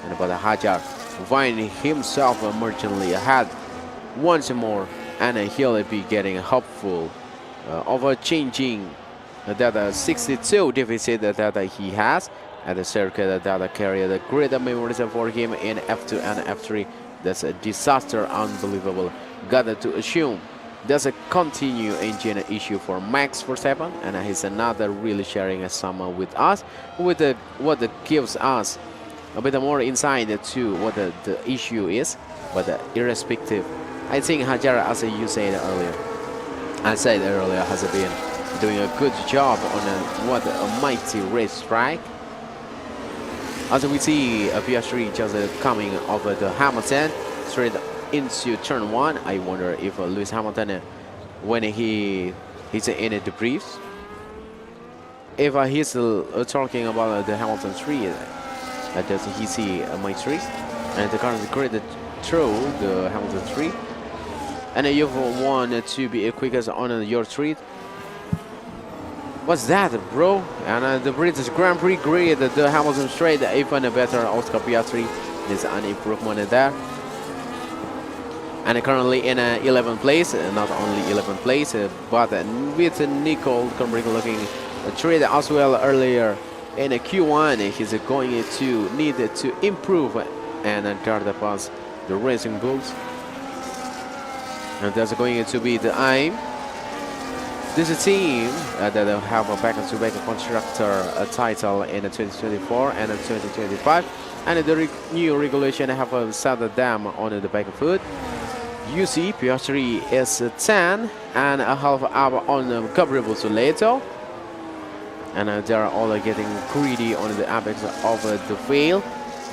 and about Hajar finding himself marginally ahead once more, and he'll be getting hopeful of changing that 62 deficit that he has at the circuit that carried great memories for him in F2 and F3. That's a disaster, unbelievable. Got to assume there's a continued engine issue for Max Verstappen, and he's another really sharing some with us with what gives us a bit more insight to what the issue is. But irrespective, I think Hajara, as you said earlier, has been doing a good job on what a mighty racetrack. As we see Piastri just coming over the Hamilton straight into turn 1. I wonder if Lewis Hamilton, when he's in the briefs, if he's talking about the Hamilton 3, does he see my 3? And the car is great through the Hamilton 3. And you want to be quickest on your 3. What's that, bro? And the British Grand Prix grid, the Hamilton straight, even better. Oscar Piastri is an improvement there. And currently in 11th place, not only 11th place, but with Nicole Combrick looking trade as well earlier in Q1. He's going to need to improve and guard past the Racing Bulls. And that's going to be the aim. This is a team that will have a back-to-back constructor title in 2024 and 2025, and the new regulation have set them on the back foot. You see, Piastri is 10 and a half up on Gabriel Soleto, and they are all getting greedy on the apex of the field.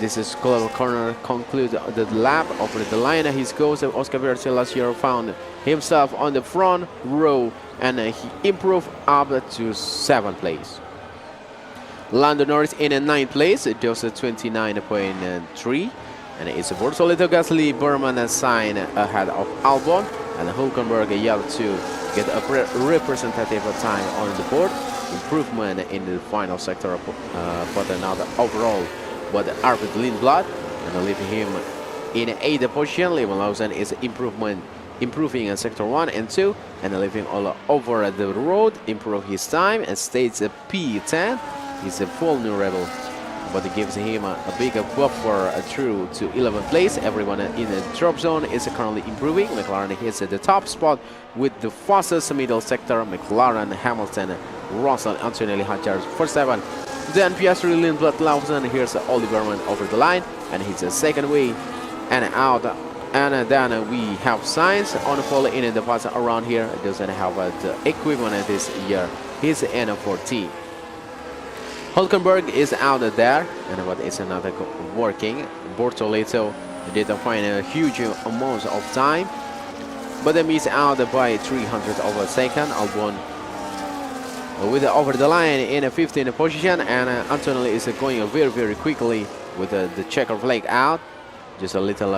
This is Clover Corner conclude the lap over the line. His goals of Oscar Piastri last year found himself on the front row, and he improved up to 7th place. Lando Norris in 9th place, it does 29.3, and it's Bortoleto, Gasly, Berman sign ahead of Albon, and Hulkenberg yet to get a representative time on the board. Improvement in the final sector, but another overall. But Arvid Lindblad, and leaving him in 8th position. Lewin Lawson is improvement improving in sector 1 and 2 and leaving all over the road, improve his time and stays a P10. He's a vulnerable, but it gives him a bigger buffer through to 11th place. Everyone in the drop zone is currently improving. McLaren hits at the top spot with the fastest middle sector. McLaren, Hamilton, Russell, Antonelli, Hadjar for 7. Then Piastri, Lindblad, Lawson. Here's Oliverman over the line and he's a second way and out. And then we have Sainz on the pole in the pass around here. It doesn't have the equipment this year. He's in 14. Hulkenberg is out there, and what is another working. Bortoleto did find a huge amount of time, but they miss out by 300 of a second. Albon with over the line in a 15th position, and Antonelli is going very quickly with the checker flag out. Just a little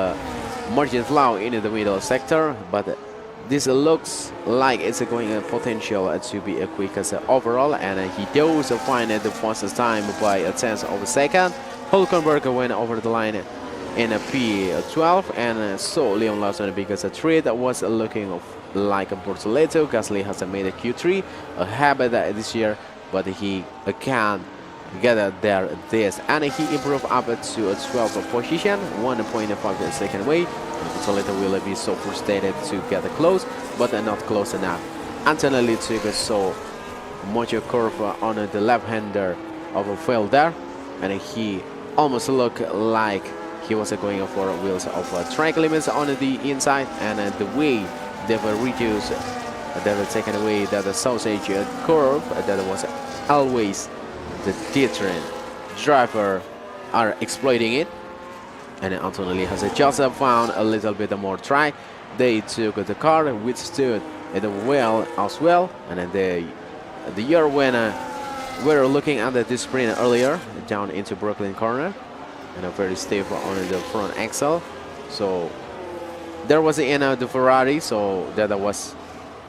margin flaw in the middle sector, but this looks like it's going potential to be a quickest overall, and he does find the fastest time by a tenth of a second. Hulkenberg went over the line in a P12, and so Leon Lawson, because the trade was looking like a Bortoleto. Gasly has made a Q3, a habit this year, but he can get there this, and he improved up to a 12th position, 1.5 second away. Bortoleto will be so frustrated to get close, but not close enough. Antonelli took so much curve on the left-hander of a field there, and he almost looked like he was going for wheels of track limits on the inside, and the way they've reduced, they've taken away that sausage curve that was always the deterrent. Driver are exploiting it, and Antonelli has just found a little bit more track. They took the car, withstood it well as well, and then the year when we were looking at the sprint earlier down into Brooklyn corner, and a very stiff on the front axle. So there was in the Ferrari, so that was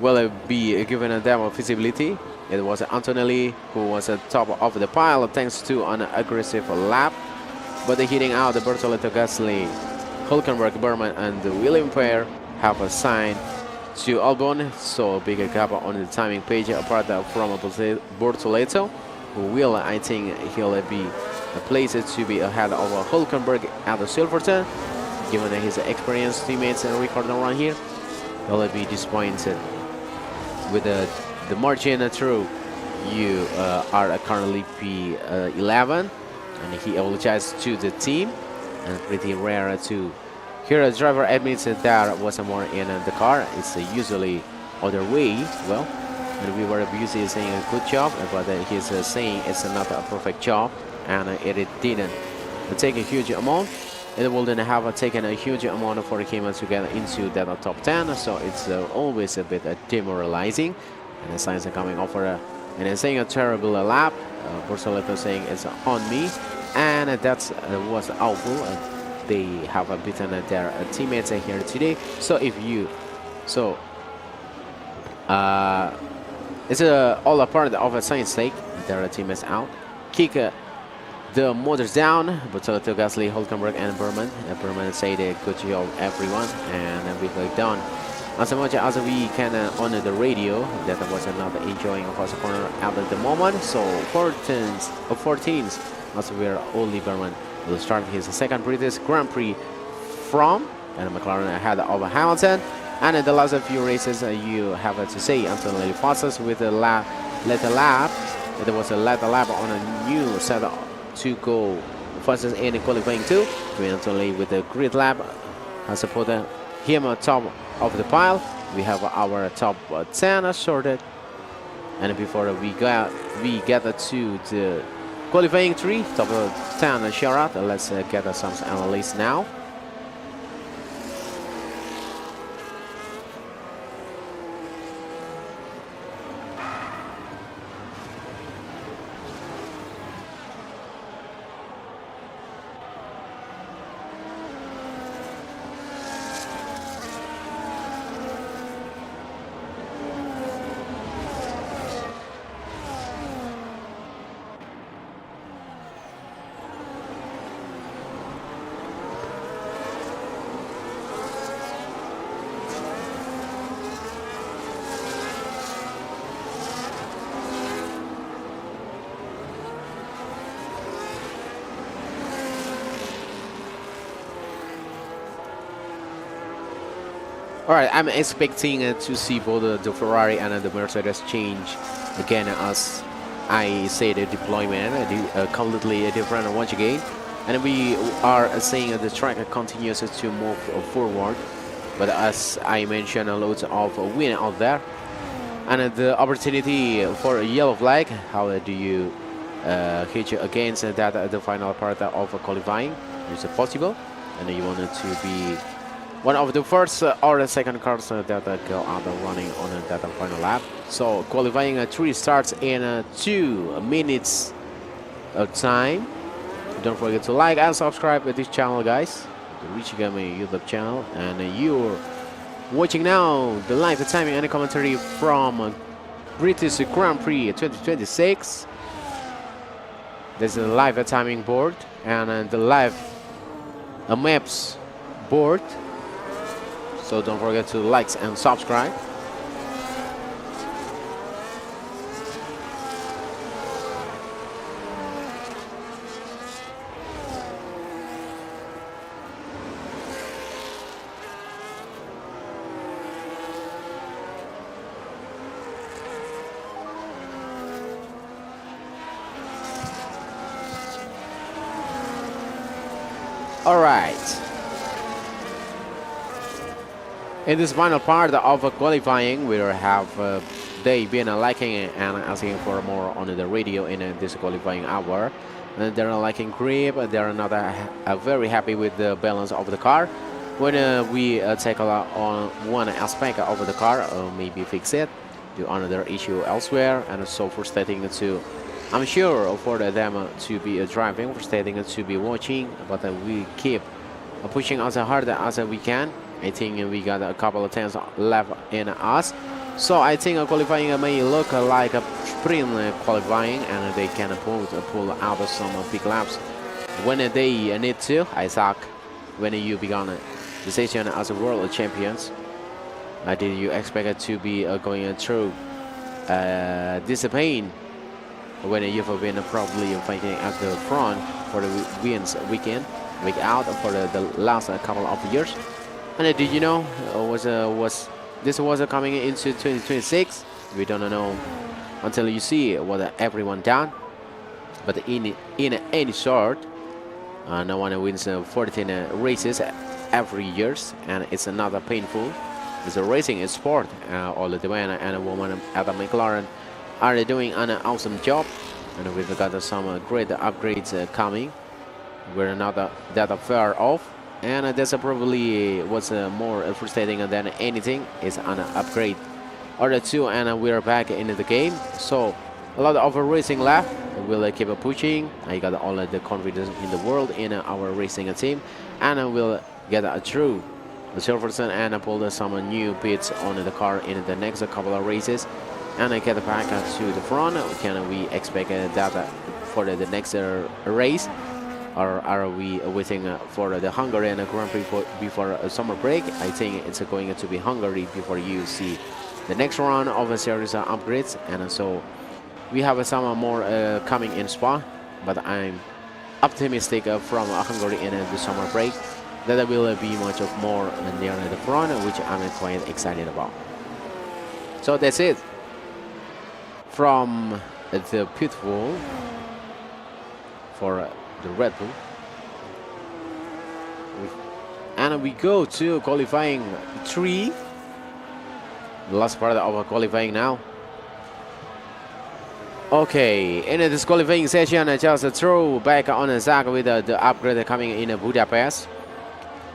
will be given them visibility. It was Antonelli who was at top of the pile thanks to an aggressive lap, but hitting out the Bortoleto, Gasly, Hulkenberg, Berman and the William Pair have assigned to Albon, so a bigger gap on the timing page apart from Bortoleto, who will, I think, he'll be placed to be ahead of Hulkenberg at the Silverstone. Given his experienced teammates and record around here, he'll be disappointed with the margin through. You are currently P11, and he apologized to the team, and pretty rare to hear a driver admits that there was more in the car. It's usually other way. Well, and we were busy saying a good job, but he's saying it's not a perfect job, and it didn't take a huge amount. It wouldn't have taken a huge amount for him to get into that top 10, so it's always a bit demoralizing. And the signs are coming over and it's saying a terrible lap. Bortoleto saying it's on me, and that was awful. They have beaten their teammates here today. So if you, so it's all a part of a science stake. Their teammates out, kick the motors down. Bortoleto, Gasly, Hulkenberg, and Berman. Berman said good job everyone, and we've done as much as we can on the radio. That was not enjoying first corner at the moment. So 14th, as we're only Berman will start his second British Grand Prix from, and McLaren ahead of Hamilton. And in the last few races, you have to say Antonelli fastest with a later lap. There was a later lap on a new set to go fastest in qualifying too. Antonelli with a grid lap has put him on top of the pile. We have our top 10 sorted, and before we get to the qualifying 3, top 10 shout out, let's get some analysis now. All right, I'm expecting to see both the Ferrari and the Mercedes change again as I say the deployment completely different once again. And we are seeing the track continues to move forward. But as I mentioned, a lot of wind out there. And the opportunity for a yellow flag, how do you hit against that the final part of qualifying? Is it possible? And you wanted to be one of the first or the second cars that go out running on that final lap. So qualifying 3 starts in 2 minutes of time. Don't forget to like and subscribe to this channel, guys. The Richie Gaming YouTube channel. And you're watching now the live timing and commentary from British Grand Prix 2026. There's a live timing board and the live maps board. So don't forget to like and subscribe. All right. In this final part of qualifying, we have they been liking and asking for more on the radio in this qualifying hour. And they're liking grip. They're not very happy with the balance of the car. When we take a lot on one aspect of the car, maybe fix it, do another issue elsewhere, and so frustrating to. I'm sure for them to be driving, frustrating to be watching, but we keep pushing as hard as we can. I think we got a couple of times left in us. So I think qualifying may look like a sprint qualifying, and they can pull out some big laps when they need to. Isaac, when you began the session as a world champions, did you expect it to be going through this pain when you've been probably fighting at the front for the week out for the last couple of years? And did you know this was coming into 2026? We don't know until you see what everyone done. But in any sort, no one wins 14 races every year, and it's another painful. It's a racing sport. All the man and woman at the McLaren are doing an awesome job, and we've got some great upgrades coming. We're not that far off. And that's probably what's more frustrating than anything is an upgrade or 2, and we're back in the game. So a lot of racing left. We'll keep pushing. I got all the confidence in the world in our racing team, and we'll get through the Silverstone and pull some new bits on the car in the next couple of races, and get back to the front. Can we expect that for the next race? Or are we waiting for the Hungarian Grand Prix before a summer break? I think it's going to be Hungary before you see the next round of a series of upgrades. And so we have some more coming in Spa, but I'm optimistic from Hungary in the summer break that there will be much of more near the front, which I'm quite excited about. So that's it from the pit wall for the Red Bull. And we go to qualifying 3, the last part of qualifying now. Okay, in this qualifying session, just throw back on Zach with the upgrade coming in Budapest.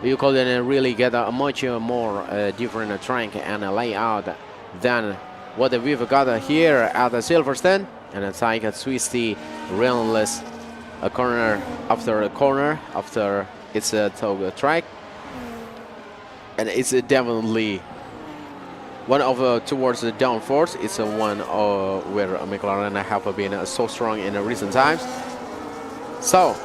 You could really get a much more different track and layout than what we've got here at Silverstone. And it's like a twisty, relentless a corner after it's a track, and it's definitely one of towards the downforce. It's one where McLaren have been so strong in recent times. So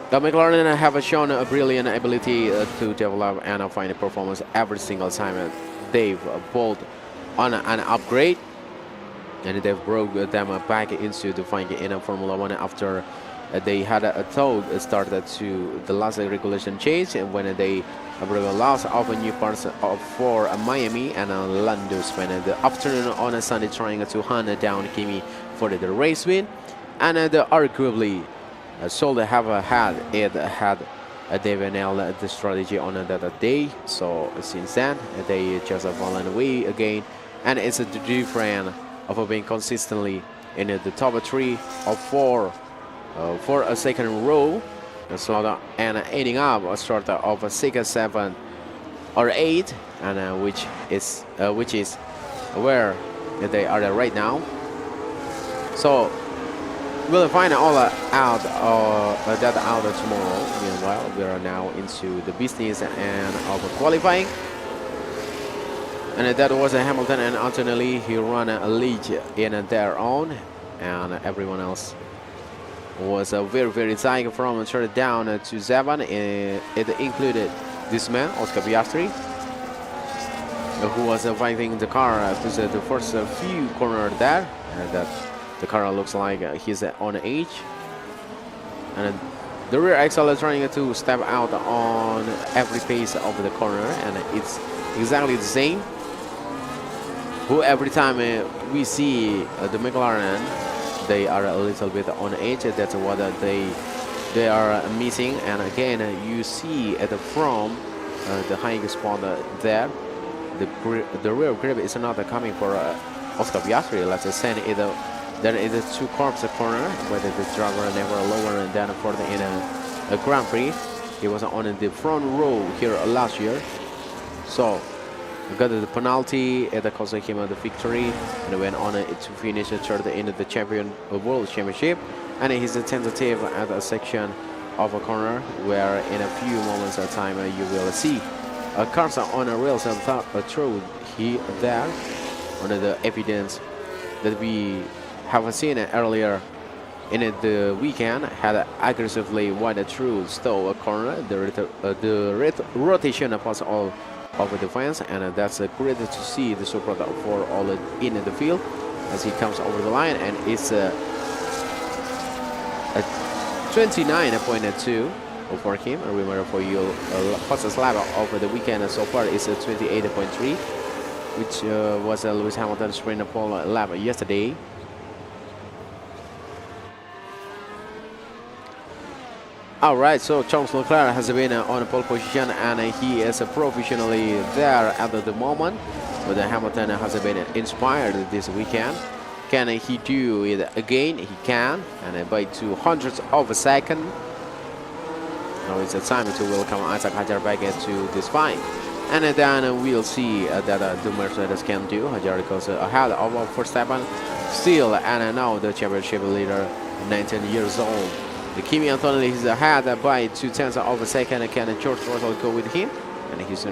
the McLaren have shown a brilliant ability to develop and find a performance every single time they've pulled on an upgrade, and they've brought them back into the fight in Formula 1 after they had a tow started to the last regulation change, and when they a bit of a loss of new parts for Miami, and Lando spent the afternoon on a Sunday trying to hunt down Kimi for the race win, and arguably Sold have had developed the strategy on that day. So since then they just fallen away again, and it's a difference of being consistently in the top 3 or 4 for a second row, slaughter, and ending up a sort of a 6, 7, or 8, and which is where they are right now. So we'll find all that out tomorrow. Meanwhile, we are now into the business and of qualifying. And that was Hamilton and Antonelli. He ran a lead in their own, and everyone else was very tight from third down to 7. It included this man, Oscar Piastri, who was fighting the car to the first few corners there. And that the car looks like he's on edge. And the rear axle is trying to step out on every pace of the corner, and it's exactly the same. Who every time we see the McLaren, they are a little bit on edge. That's what they are missing. And again, you see at the front the high spot there. The rear grip is not coming for Oscar Piastri. Let's send it. There is a 2 corps corner, where the driver never lower than for in a Grand Prix. He was on the front row here last year. So got the penalty, it cost him the victory, and went on to finish third in the World Championship. And he's tentative at a section of a corner, where in a few moments of time you will see cars on a rails through here there on the evidence that we have seen earlier in the weekend. Had aggressively wide through stole a corner. The rotation pass all over the fence, and that's great to see the support for all in the field as he comes over the line, and it's a 29.2 for him. And remember for you, fastest lap of the weekend so far is 28.3, which was Lewis Hamilton's sprint pole lap yesterday. All right, so Charles Leclerc has been on pole position, and he is professionally there at the moment. But Hamilton has been inspired this weekend. Can he do it again? He can, and by 200ths of a second. Now it's time to welcome Isaac Hadjar back into this fight. And then we'll see that the Mercedes can do. Hadjar goes ahead of Verstappen still, and now the championship leader, 19 years old. The Kimi Antonelli is ahead by 0.2 of a second. Can George Russell go with him? And he's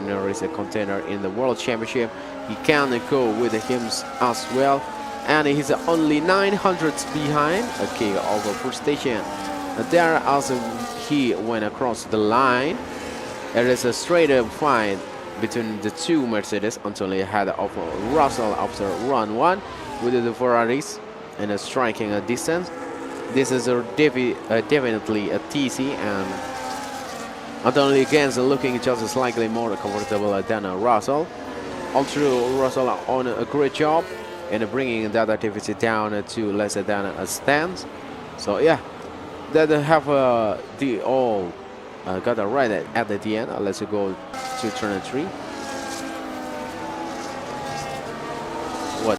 a contender in the World Championship. He can go with him as well. And he's only 900ths behind a kick of first station. There, as he went across the line, there is a straight up fight between the two Mercedes. Antonelli had of Russell after run 1 with the Ferraris in a striking distance. This is definitely a TC, and Antonelli again looking just slightly more comfortable than Russell. Although Russell on a great job in bringing that deficit down to less than a stand. So yeah, that have the all got it right at the end. Let's go to turn 3.